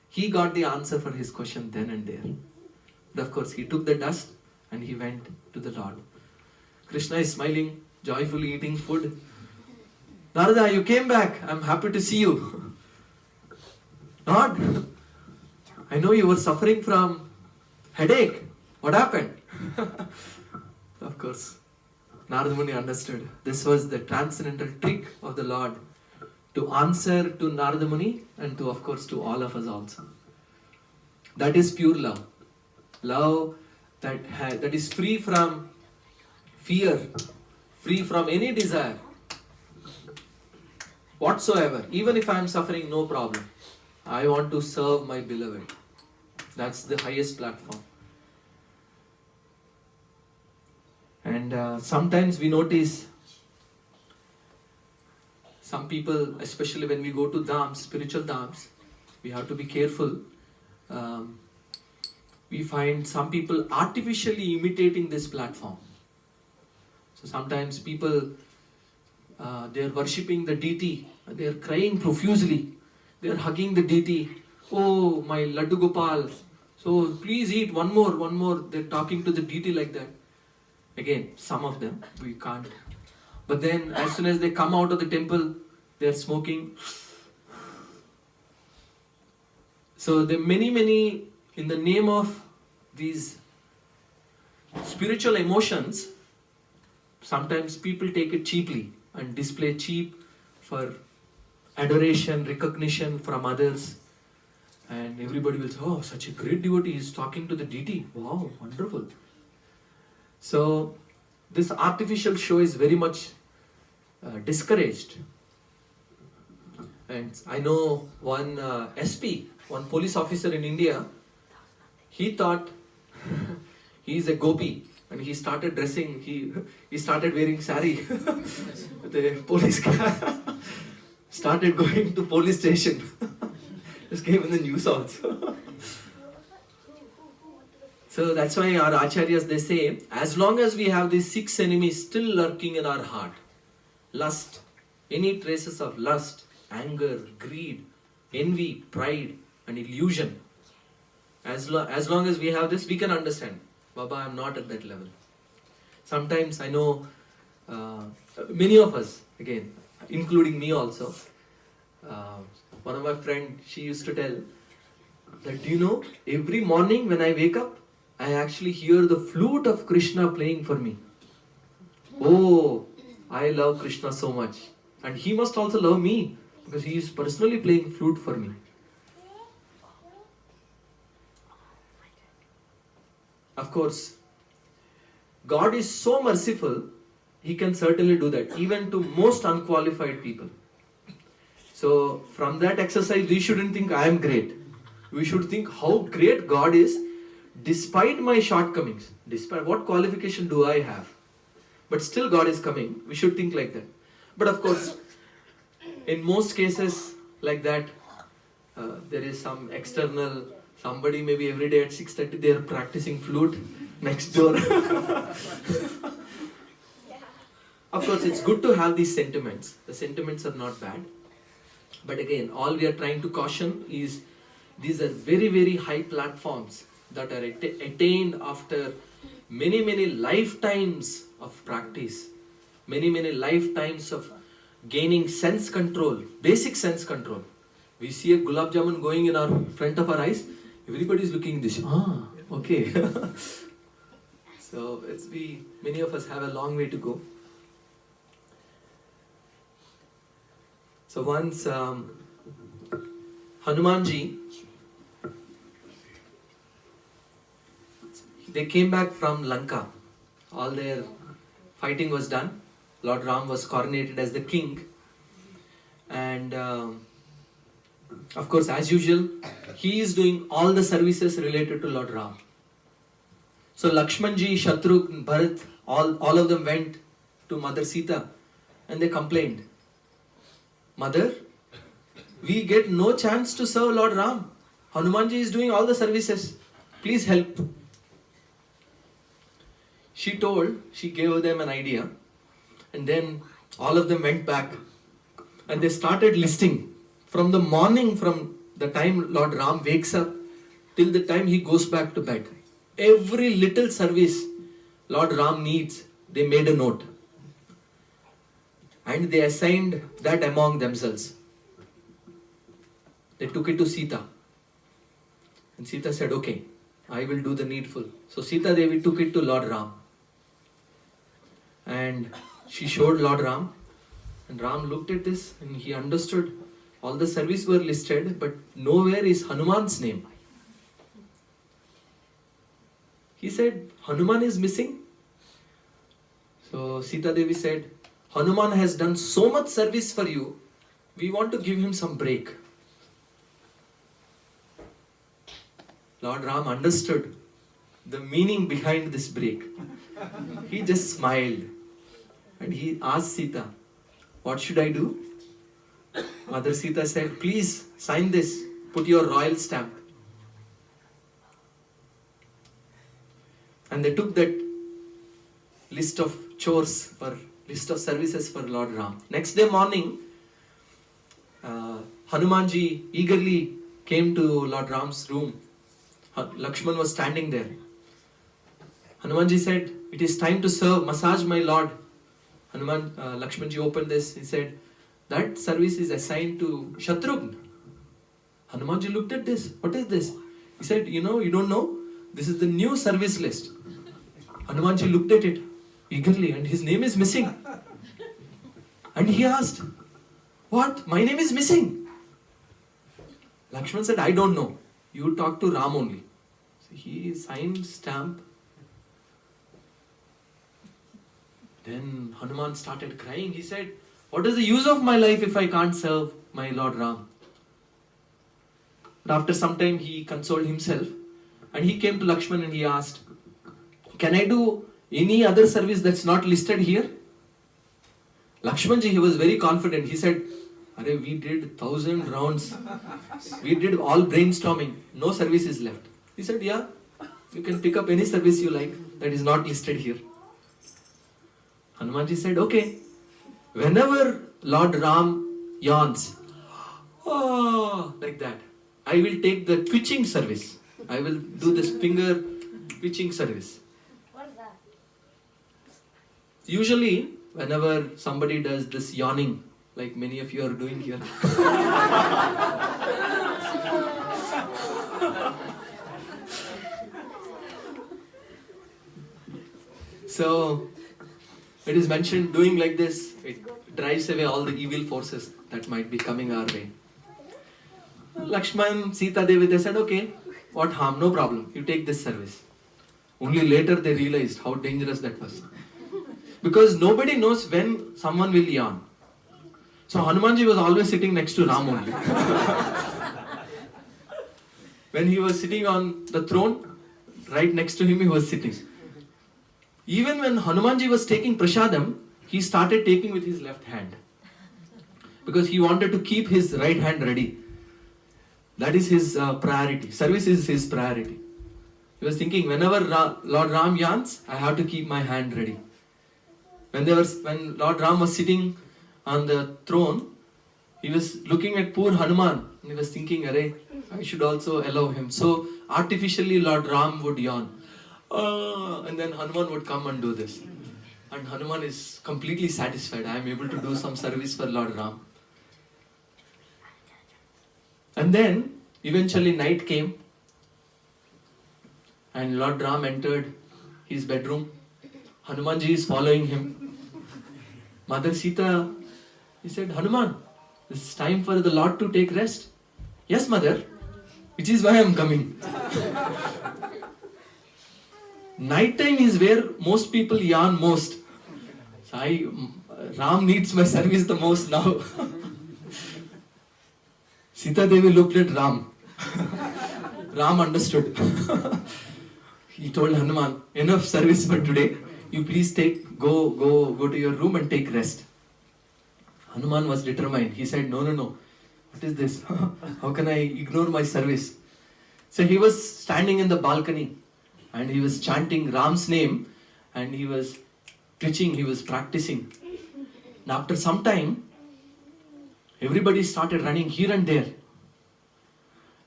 He got the answer for his question then and there. But of course, he took the dust and he went to the Lord. Krishna is smiling, joyfully eating food. Narada, you came back. I'm happy to see you. Lord, I know you were suffering from headache. What happened? Of course, Narada Muni understood. This was the transcendental trick of the Lord to answer to Narada Muni and to, of course, to all of us also. That is pure love. Love that is free from fear, free from any desire whatsoever. Even if I am suffering, no problem. I want to serve my beloved. That's the highest platform. And sometimes we notice some people, especially when we go to dhams, spiritual dhams, we have to be careful. We find some people artificially imitating this platform. So sometimes people, they are worshipping the deity, they are crying profusely, they are hugging the deity. Oh, my Laddu Gopal, so please eat one more. They're talking to the deity like that. Again, some of them, we can't. But then as soon as they come out of the temple, they're smoking. So there are many, in the name of these spiritual emotions, sometimes people take it cheaply and display cheap for adoration, recognition from others. And everybody will say, oh, such a great devotee is talking to the deity. Wow, wonderful. So this artificial show is very much discouraged. And I know one SP, one police officer in India, he thought he is a gopi and he started dressing, he started wearing sari. The police guy started going to police station. Just came in the news also. So that's why our acharyas, they say, as long as we have these 6 enemies still lurking in our heart, lust, any traces of lust, anger, greed, envy, pride and illusion, as long as we have this, we can understand, Baba, I am not at that level. Sometimes I know many of us, again, including me also, one of my friends, she used to tell that, do you know, every morning when I wake up, I actually hear the flute of Krishna playing for me. Oh, I love Krishna so much. And he must also love me because he is personally playing flute for me. Of course, God is so merciful, He can certainly do that, even to most unqualified people. So, from that exercise, we shouldn't think I am great. We should think how great God is, despite my shortcomings, despite what qualification do I have. But still God is coming. We should think like that. But of course, in most cases like that, there is some external, somebody maybe every day at 6:30 they are practicing flute next door. Of course, it's good to have these sentiments. The sentiments are not bad. But again, all we are trying to caution is these are very high platforms that are attained after many lifetimes of practice, many lifetimes of gaining sense control, basic sense control. We see a gulab jamun going in our front of our eyes, everybody is looking this. Ah, okay. So many of us have a long way to go. So once Hanumanji, they came back from Lanka. All their fighting was done. Lord Ram was coronated as the king. And of course, as usual, he is doing all the services related to Lord Ram. So Lakshmanji, Shatrugn, Bharat, all of them went to Mother Sita and they complained. Mother, we get no chance to serve Lord Ram. Hanumanji is doing all the services. Please help. She gave them an idea, and then all of them went back and they started listing from the morning, from the time Lord Ram wakes up till the time he goes back to bed. Every little service Lord Ram needs, they made a note. And they assigned that among themselves. They took it to Sita. And Sita said, okay, I will do the needful. So Sita Devi took it to Lord Ram. And she showed Lord Ram. And Ram looked at this and he understood all the services were listed, but nowhere is Hanuman's name. He said, Hanuman is missing. So Sita Devi said, Hanuman has done so much service for you, we want to give him some break. Lord Ram understood the meaning behind this break. He just smiled and he asked Sita, what should I do? Mother Sita said, please sign this, put your royal stamp. And they took that list of list of services for Lord Ram. Next day morning, Hanumanji eagerly came to Lord Ram's room. Lakshman was standing there. Hanumanji said, it is time to serve, massage my lord. Lakshmanji opened this. He said, that service is assigned to Shatrugn. Hanumanji looked at this. What is this? He said, you don't know? This is the new service list. Hanumanji looked at it eagerly and his name is missing. And he asked, what? My name is missing. Lakshman said, I don't know. You talk to Ram only. So he signed stamp. Then Hanuman started crying. He said, what is the use of my life if I can't serve my Lord Ram? But after some time he consoled himself and he came to Lakshman and he asked, can I do any other service that's not listed here? Lakshmanji, he was very confident. He said, we did 1,000 rounds. We did all brainstorming. No service is left. He said, yeah, you can pick up any service you like that is not listed here. Hanumanji said, okay. Whenever Lord Ram yawns, like that, I will take the twitching service. I will do this finger twitching service. What is that? Usually, whenever somebody does this yawning, like many of you are doing here, so it is mentioned doing like this, it drives away all the evil forces that might be coming our way. Lakshman, Sita Devi, they said, okay, what harm, no problem, you take this service. Only later they realized how dangerous that was. Because nobody knows when someone will yawn. So Hanumanji was always sitting next to Ram only. When he was sitting on the throne, right next to him he was sitting. Even when Hanumanji was taking prasadam, he started taking with his left hand. Because he wanted to keep his right hand ready. That is his priority. Service is his priority. He was thinking, whenever Lord Ram yawns, I have to keep my hand ready. When Lord Ram was sitting on the throne, he was looking at poor Hanuman and he was thinking, I should also allow him. So artificially Lord Ram would yawn. And then Hanuman would come and do this. And Hanuman is completely satisfied. I am able to do some service for Lord Ram. And then eventually night came and Lord Ram entered his bedroom. Hanumanji is following him. Mother Sita, he said, Hanuman, it's time for the Lord to take rest. Yes, mother, which is why I am coming. Night time is where most people yawn most. So Ram needs my service the most now. Sita Devi looked at Ram. Ram understood. He told Hanuman, enough service for today. You please go to your room and take rest. Hanuman was determined. He said, no. What is this? How can I ignore my service? So he was standing in the balcony and he was chanting Ram's name and he was twitching, he was practicing. And after some time, everybody started running here and there.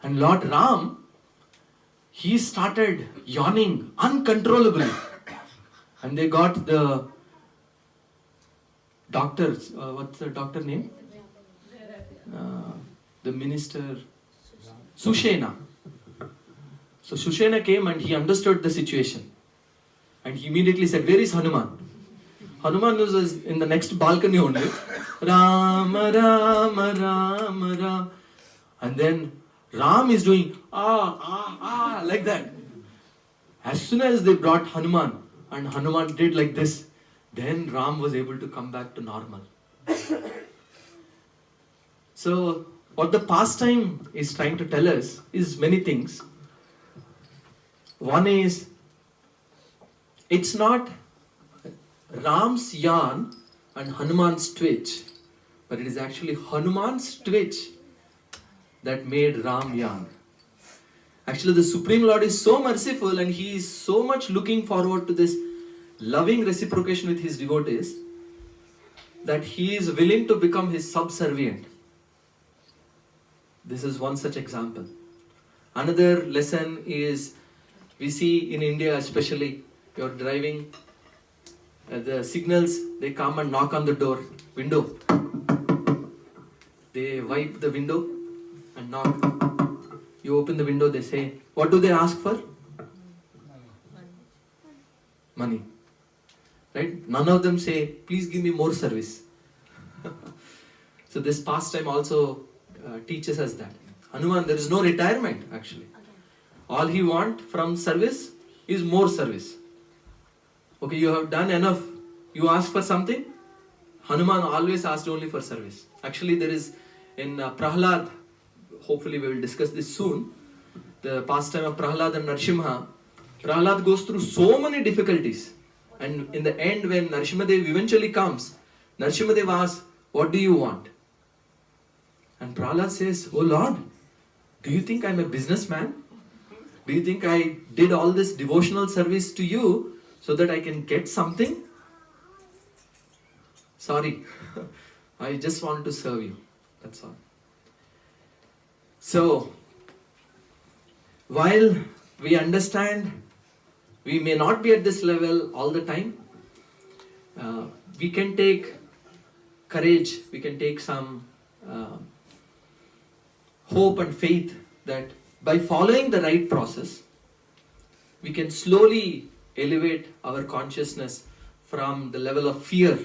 And Lord Ram, he started yawning uncontrollably. And they got the doctors, what's the doctor name? The minister, Sushena. So Sushena came and he understood the situation. And he immediately said, where is Hanuman? Hanuman was in the next balcony only. Rama, Rama, Rama, Rama. And then Ram is doing like that. As soon as they brought Hanuman and Hanuman did like this, then Ram was able to come back to normal. So what the pastime is trying to tell us is many things. One is, it's not Ram's yarn and Hanuman's twitch, but it is actually Hanuman's twitch that made Ram yarn. Actually, the Supreme Lord is so merciful and he is so much looking forward to this loving reciprocation with his devotees that he is willing to become his subservient. This is one such example. Another lesson is, we see in India especially, you're driving, the signals, they come and knock on the window. They wipe the window and knock. You open the window, they say, what do they ask for? Money. Right? None of them say, please give me more service. So this pastime also teaches us that. Hanuman, there is no retirement actually. All he wants from service is more service. Okay, you have done enough. You ask for something. Hanuman always asked only for service. Actually, there is in Prahlad, hopefully we will discuss this soon, the pastime of Prahlad and Narsimha. Prahlad goes through so many difficulties. And in the end, when Narsimhadev eventually comes, Narsimhadev asks, what do you want? And Prahlad says, oh Lord, do you think I'm a businessman? Do you think I did all this devotional service to you so that I can get something? Sorry, I just want to serve you. That's all. So, while we understand we may not be at this level all the time, we can take courage, we can take some hope and faith that by following the right process, we can slowly elevate our consciousness from the level of fear,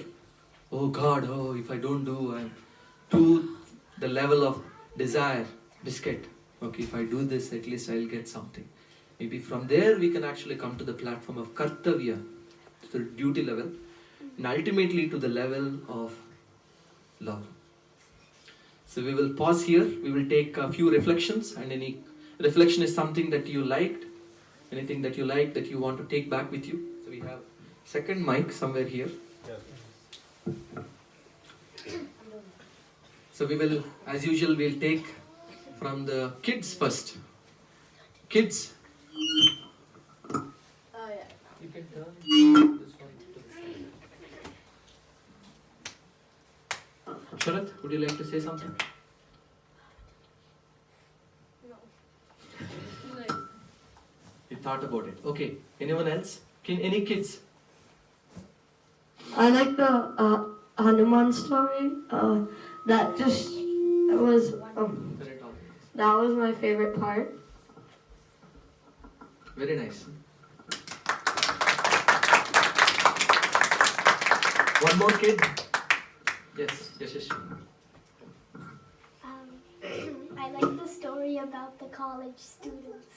oh God, oh if I don't do, to the level of desire, biscuit, okay, if I do this at least I'll get something. Maybe from there we can actually come to the platform of kartavya, to the duty level, and ultimately to the level of love. So we will pause here, we will take a few reflections, and any reflection is something that you liked, anything that you liked that you want to take back with you. So we have second mic somewhere here. So we will, as usual, we'll take from the kids first. Kids. Oh yeah. You can turn this one to the side. Sharat, would you like to say something? No. You thought about it. Okay. Anyone else? Any kids? I like the Hanuman story. That just was that was my favorite part. Very nice. One more kid. Yes, Yashish. I like the story about the college students.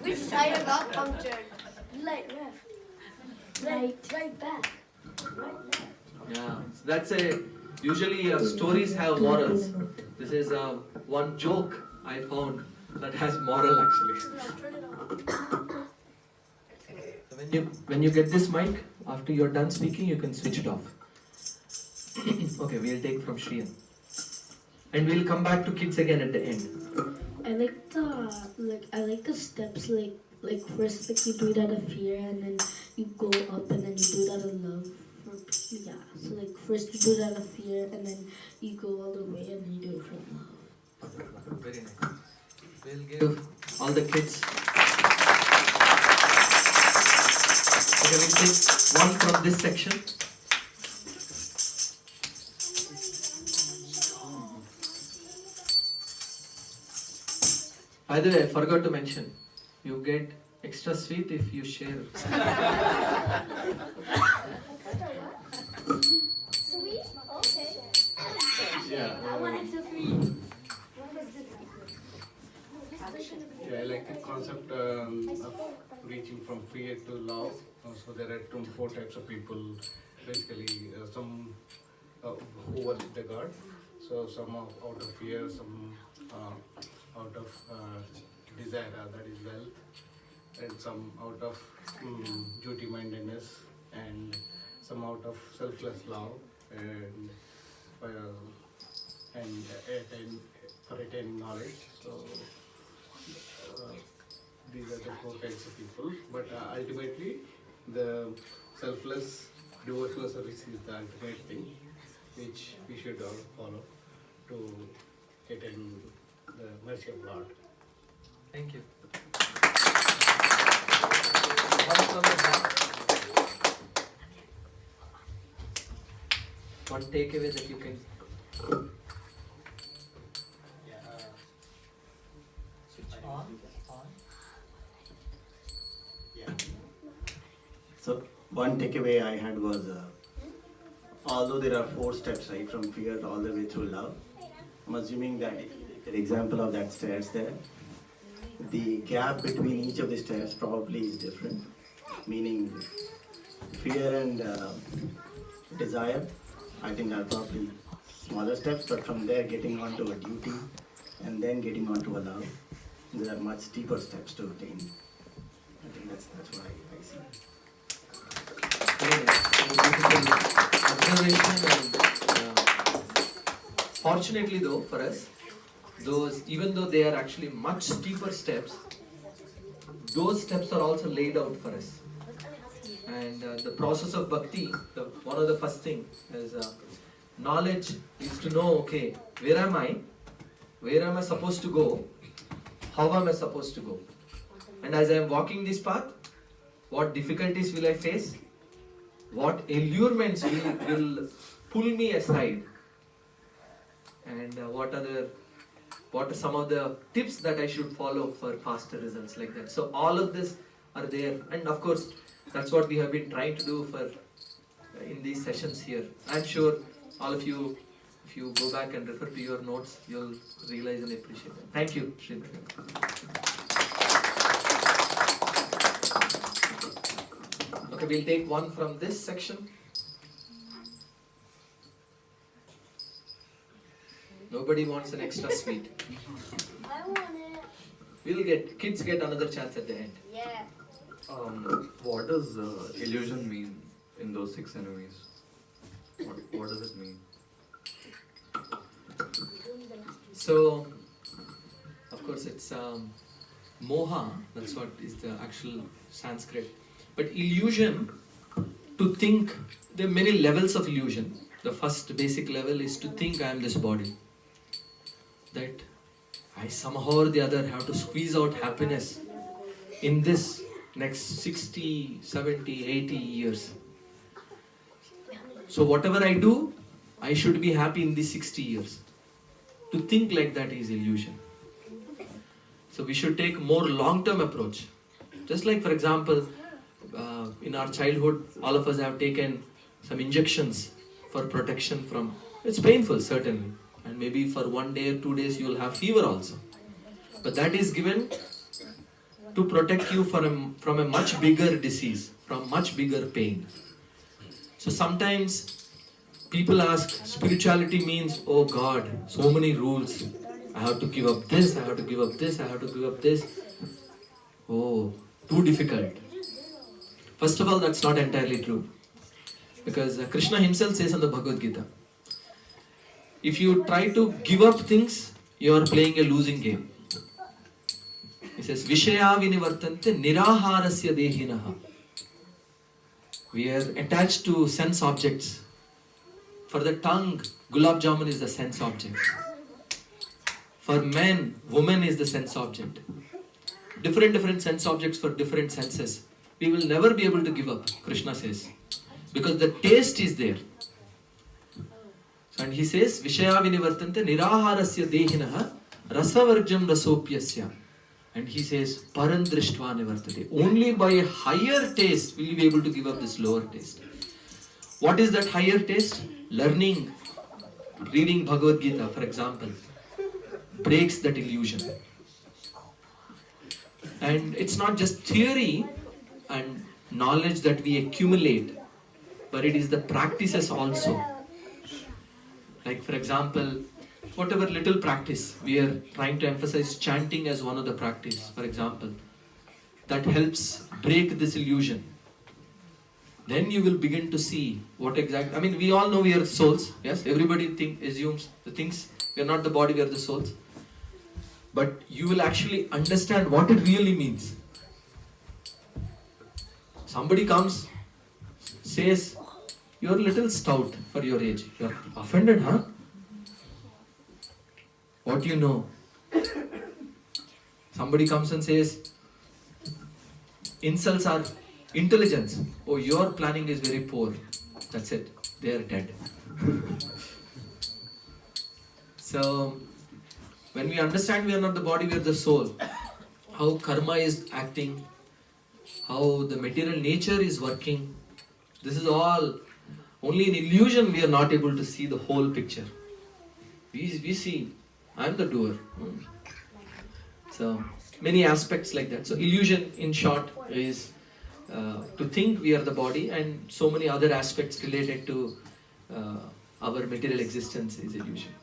Which tire got punctured? Right, left. Right back. Right, left. Yeah, so that's usually stories have morals. This is one joke I found that has moral actually. Turn it on. So when you get this mic, after you're done speaking, you can switch it off. Okay, we'll take from Shriyan. And we'll come back to kids again at the end. I like the steps like first like you do it out of fear and then you go up and then you do it out of love. Yeah. So like first you do it out of fear and then you go all the way and then you do it from love. Very nice. We'll give all the kids. Okay, we'll take one from this section. By the way, I forgot to mention, you get extra sweet if you share. Sweet? Okay. Yeah. I want extra free. Yeah, I like the concept of reaching from fear to love. So there are 24 types of people. Basically, some who worship the God. So some out of fear, some out of desire, that is wealth, and some out of duty-mindedness, and some out of selfless love, and for attaining knowledge. So these are the 4 types of people. But ultimately, the selfless devotional service is the ultimate thing, which we should all follow to attain the mercy of God. Thank you. One from the back. One takeaway that you can. So one takeaway I had was, although there are 4 steps, right, from fear all the way through love, I'm assuming that if you take an example of that stairs there, the gap between each of the stairs probably is different, meaning fear and desire, I think are probably smaller steps, but from there getting onto a duty and then getting onto a love, there are much deeper steps to attain. I think that's what I see. Very nice. Observation and fortunately though for us, those even though they are actually much steeper steps, those steps are also laid out for us. And the process of bhakti, one of the first thing is knowledge is to know, okay, where am I supposed to go, how am I supposed to go, and as I am walking this path, what difficulties will I face, what allurements will pull me aside, and what are some of the tips that I should follow for faster results, like that. So all of this are there, and of course that's what we have been trying to do for in these sessions here. I'm sure all of you, if you go back and refer to your notes, you'll realize and appreciate them. Thank you, Srimati. Okay, we'll take one from this section. Nobody wants an extra sweet. I want it. Kids get another chance at the end. Yeah. What does illusion mean in those 6 enemies? What does it mean? So, of course, it's moha, that's what is the actual Sanskrit. But illusion, to think, there are many levels of illusion. The first basic level is to think I am this body. That I somehow or the other have to squeeze out happiness in this next 60, 70, 80 years. So whatever I do, I should be happy in these 60 years. To think like that is illusion. So we should take more long-term approach. Just like, for example, in our childhood, all of us have taken some injections for protection from. It's painful, certainly, and maybe for 1 day or 2 days you will have fever also. But that is given to protect you from a much bigger disease, from much bigger pain. So sometimes people ask, spirituality means, oh God, so many rules. I have to give up this, I have to give up this, I have to give up this. Oh, too difficult. First of all, that's not entirely true. Because Krishna himself says in the Bhagavad Gita, if you try to give up things, you are playing a losing game. He says, Vishaya vinivartante niraharasya dehinaha. We are attached to sense objects. For the tongue, gulab jamun is the sense object. For men, woman is the sense object. Different sense objects for different senses. We will never be able to give up, Krishna says. Because the taste is there. So, and he says, Vishaya vinivartante niraharasya dehinaha rasavarjam rasopyasya. And he says, Parandrishtva nivartate. Only by a higher taste will you be able to give up this lower taste. What is that higher taste? Learning, reading Bhagavad Gita, for example, breaks that illusion. And it's not just theory and knowledge that we accumulate, but it is the practices also. Like, for example, whatever little practice, we are trying to emphasize chanting as one of the practice, for example, that helps break this illusion. Then you will begin to see what exactly, I mean, we all know we are souls, yes, everybody assumes the things, we are not the body, we are the souls. But you will actually understand what it really means. Somebody comes, says, you're a little stout for your age. You're offended, huh? What do you know? Somebody comes and says, insults are intelligence. Oh, your planning is very poor. That's it. They are dead. So, when we understand we are not the body, we are the soul. How karma is acting, how the material nature is working. This is all only in illusion. We are not able to see the whole picture. We see, I am the doer. So many aspects like that. So illusion, in short, is to think we are the body, and so many other aspects related to our material existence is illusion.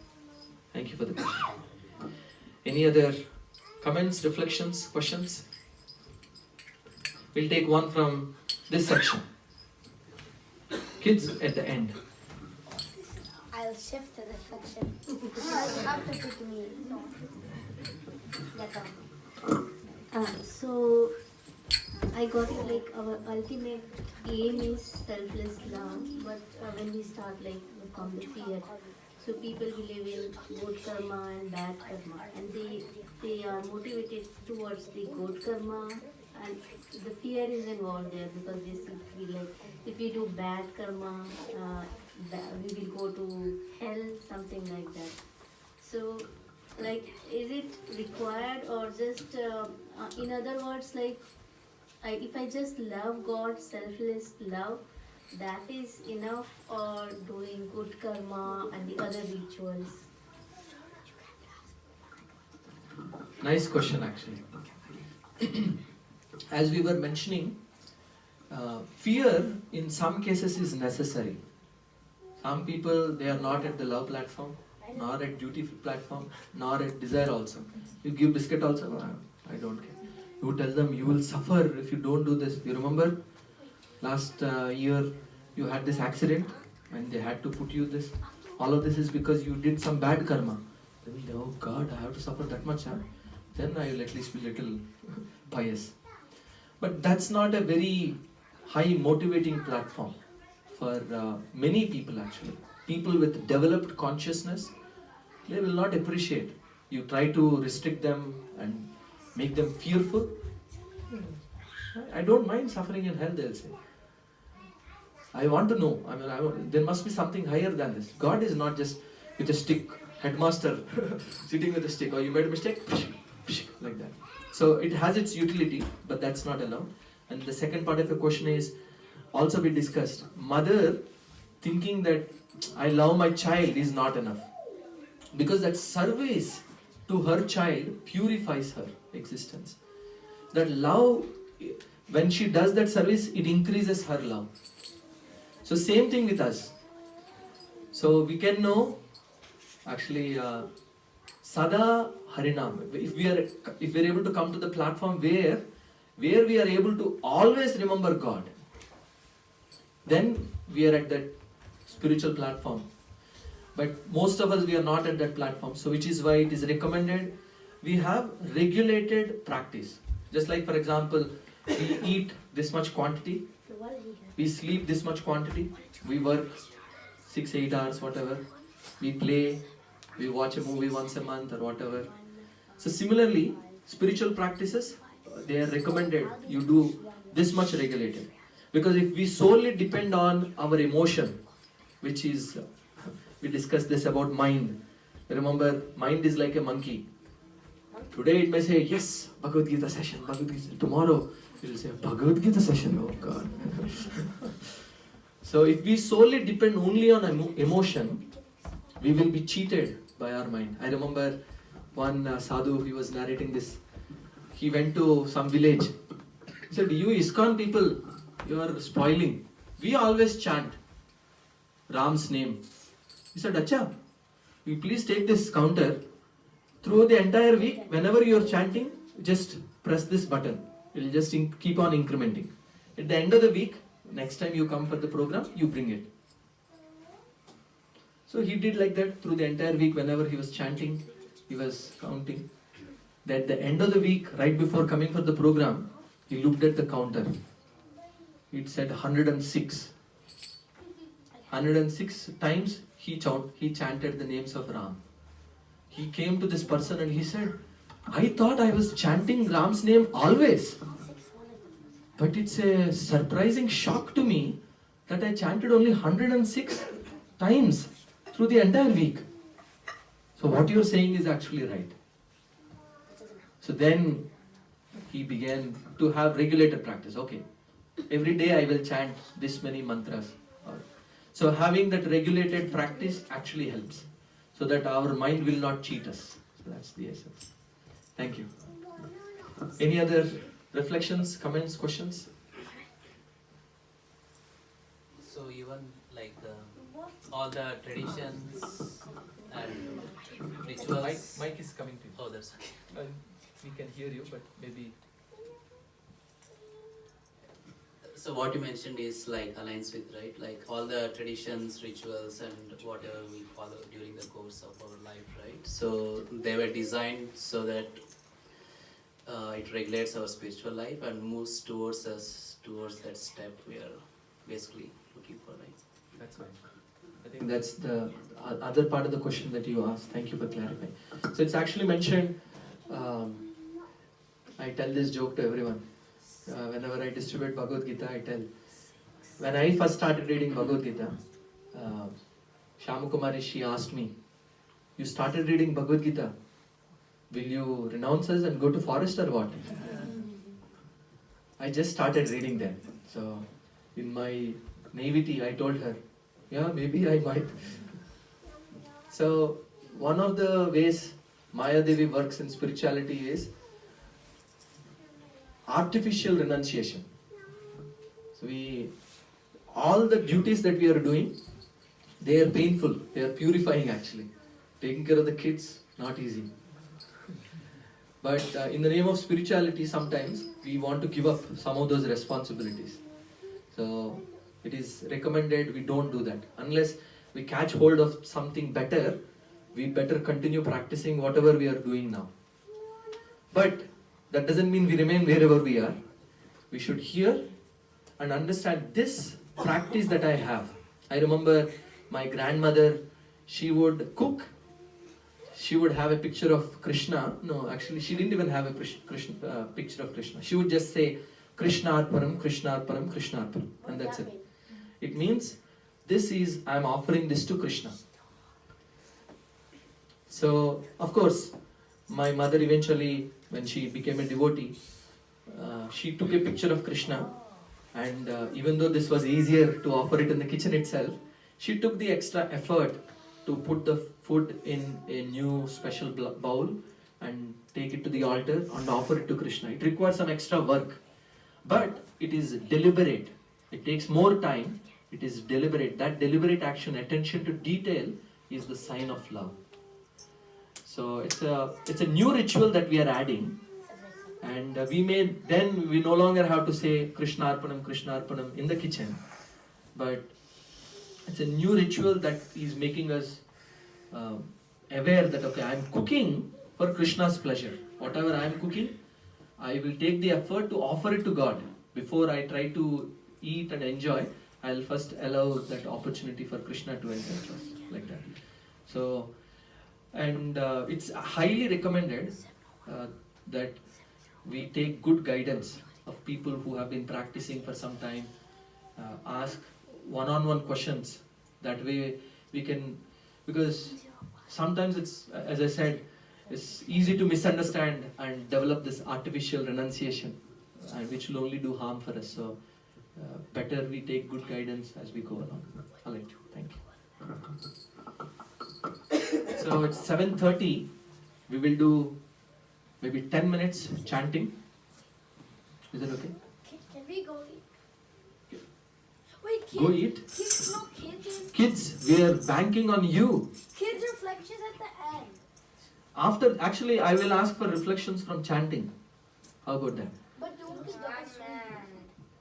Thank you for the question. Any other comments, reflections, questions? We'll take one from this section. Kids at the end. I'll shift to this section. You have to pick me. So I got like our ultimate aim is selfless love, but when we start like become the fear, so people believe in good karma and bad karma, and they are motivated towards the good karma, and the fear is involved there because they feel like if we do bad karma, we will go to hell, something like that. So, like, is it required or just, in other words, like, if I just love God, selfless love, that is enough, or doing good karma and the other rituals? Nice question, actually. As we were mentioning, fear in some cases is necessary. Some people, they are not at the love platform, nor at duty platform, nor at desire also. You give biscuit also? No, I don't care. You tell them you will suffer if you don't do this. You remember last year you had this accident and they had to put you this. All of this is because you did some bad karma. Then they, oh God, I have to suffer that much, huh? Then I will at least be little pious. But that's not a very high motivating platform for many people actually. People with developed consciousness, they will not appreciate. You try to restrict them and make them fearful. I don't mind suffering in hell, they'll say. I want to know. There must be something higher than this. God is not just with a stick, headmaster sitting with a stick. Or you made a mistake, like that. So it has its utility, but that's not allowed. And the second part of your question is also we discussed. Mother thinking that I love my child is not enough. Because that service to her child purifies her existence. That love, when she does that service, it increases her love. So same thing with us. So we can know, actually, Sada Harinam. If we are able to come to the platform where we are able to always remember God, then we are at that spiritual platform. But most of us, we are not at that platform. So which is why it is recommended we have regulated practice. Just like, for example, we eat this much quantity, we sleep this much quantity, we work 6-8 hours, whatever, we play, we watch a movie once a month or whatever. So similarly, spiritual practices, they are recommended you do this much regulated. Because if we solely depend on our emotion, which is, we discussed this about mind. Remember, mind is like a monkey. Today it may say, yes, Bhagavad Gita session, Bhagavad Gita. Tomorrow it will say, Bhagavad Gita session, oh God. So if we solely depend only on emotion, we will be cheated by our mind. I remember one sadhu, he was narrating this. He went to some village. He said, you ISKCON people, you are spoiling. We always chant Ram's name. He said, Acha, you please take this counter. Through the entire week, whenever you are chanting, just press this button. It will just keep on incrementing. At the end of the week, next time you come for the program, you bring it. So he did like that through the entire week. Whenever he was chanting, he was counting. At the end of the week, right before coming for the program, he looked at the counter. It said 106. 106 times he chanted the names of Ram. He came to this person and he said, I thought I was chanting Ram's name always. But it's a surprising shock to me that I chanted only 106 times through the entire week. So what you're saying is actually right. So then he began to have regulated practice. Okay, every day I will chant this many mantras. So having that regulated practice actually helps, so that our mind will not cheat us. So that's the essence. Thank you. Any other reflections, comments, questions? So even like all the traditions and rituals. Mic is coming to you. Oh, that's okay. We can hear you, but maybe. So what you mentioned is like aligns with, right? Like all the traditions, rituals, and whatever we follow during the course of our life, right? So they were designed so that it regulates our spiritual life and moves towards us, towards that step we are basically looking for, right? That's right. I think that's the other part of the question that you asked. Thank you for clarifying. So it's actually mentioned, I tell this joke to everyone. Whenever I distribute Bhagavad Gita, I tell. When I first started reading Bhagavad Gita, Shyamukumari, she asked me, you started reading Bhagavad Gita, will you renounce us and go to forest or what? I just started reading them. So in my naivety, I told her, yeah, maybe I might. So one of the ways Maya Devi works in spirituality is artificial renunciation. So all the duties that we are doing, they are painful, they are purifying actually. Taking care of the kids, not easy. But in the name of spirituality, sometimes we want to give up some of those responsibilities. So it is recommended we don't do that. Unless we catch hold of something better, we better continue practicing whatever we are doing now. But that doesn't mean we remain wherever we are. We should hear and understand this practice that I have. I remember my grandmother, she would cook. She would have a picture of Krishna. No, actually she didn't even have a picture of Krishna. She would just say, Krishna Arpanam, Krishna Arpanam, Krishna Arpanam. And that's it. It means, I am offering this to Krishna. So, of course, my mother eventually, when she became a devotee, she took a picture of Krishna, and even though this was easier to offer it in the kitchen itself, she took the extra effort to put the food in a new special bowl and take it to the altar and offer it to Krishna. It requires some extra work, but it is deliberate. It takes more time. It is deliberate. That deliberate action, attention to detail, is the sign of love. So it's a new ritual that we are adding, and we no longer have to say Krishna Arpanam in the kitchen, but it's a new ritual that is making us aware that okay, I am cooking for Krishna's pleasure. Whatever I am cooking, I will take the effort to offer it to God. Before I try to eat and enjoy, I'll first allow that opportunity for Krishna to enjoy first, like that. So, and it's highly recommended that we take good guidance of people who have been practicing for some time, ask one-on-one questions. That way we can, because sometimes it's, as I said, it's easy to misunderstand and develop this artificial renunciation, which will only do harm for us. So better we take good guidance as we go along. Alright, thank you. So it's 7:30. We will do maybe 10 minutes chanting. Is that okay? Can we go eat? Wait, kids. Go eat. Kids, no kids. Kids, we are banking on you. Kids reflections at the end. Actually, I will ask for reflections from chanting. How about that? But don't be double.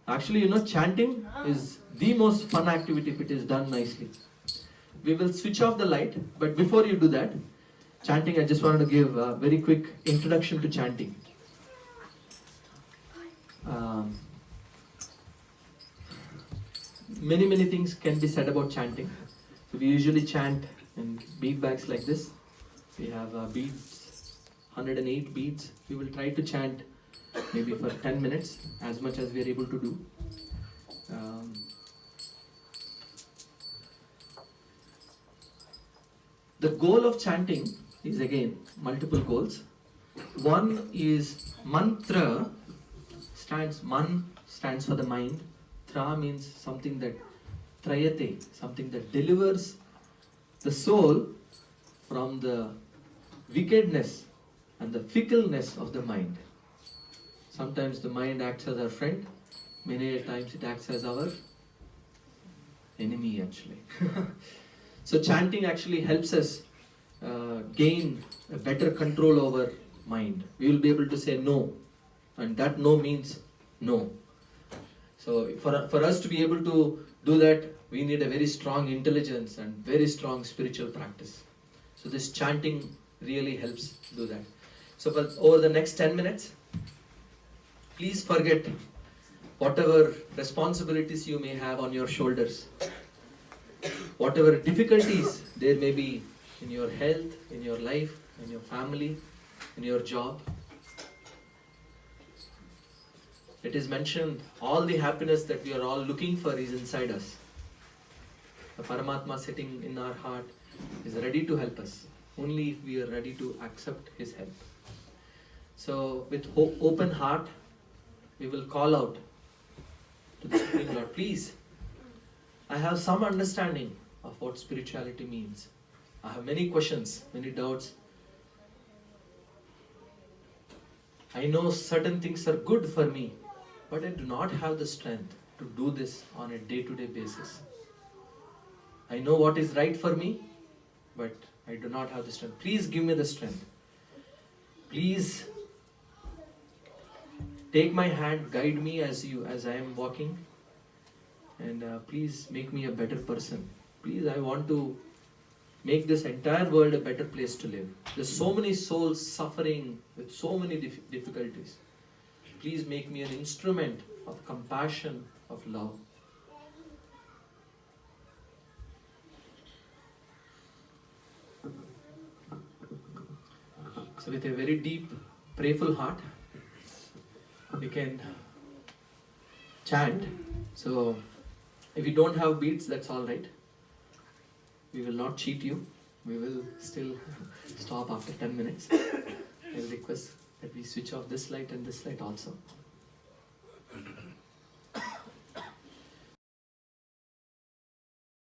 Actually, chanting is the most fun activity if it is done nicely. We will switch off the light, but before you do that, chanting, I just wanted to give a very quick introduction to chanting. Many things can be said about chanting. So we usually chant in bead bags like this. We have beads, 108 beads. We will try to chant maybe for 10 minutes, as much as we are able to do. The goal of chanting is again multiple goals. One is mantra, man stands for the mind. Tra means something that trayate, something that delivers the soul from the wickedness and the fickleness of the mind. Sometimes the mind acts as our friend, many times it acts as our enemy actually. So chanting actually helps us gain a better control over mind. We will be able to say no, and that no means no. So for us to be able to do that, we need a very strong intelligence and very strong spiritual practice. So this chanting really helps do that. So for over the next 10 minutes, please forget whatever responsibilities you may have on your shoulders, whatever difficulties there may be in your health, in your life, in your family, in your job. It is mentioned, all the happiness that we are all looking for is inside us. The Paramatma sitting in our heart is ready to help us, only if we are ready to accept His help. So with open heart, we will call out to the Supreme Lord, please, I have some understanding of what spirituality means. I have many questions, many doubts. I know certain things are good for me, but I do not have the strength to do this on a day-to-day basis. I know what is right for me, but I do not have the strength. Please give me the strength. Please take my hand, guide me as I am walking, and please make me a better person. Please, I want to make this entire world a better place to live. There's so many souls suffering with so many difficulties. Please make me an instrument of compassion, of love. So with a very deep, prayerful heart, we can chant. So if you don't have beads, that's all right. We will not cheat you. We will still stop after 10 minutes. I will request that we switch off this light and this light also.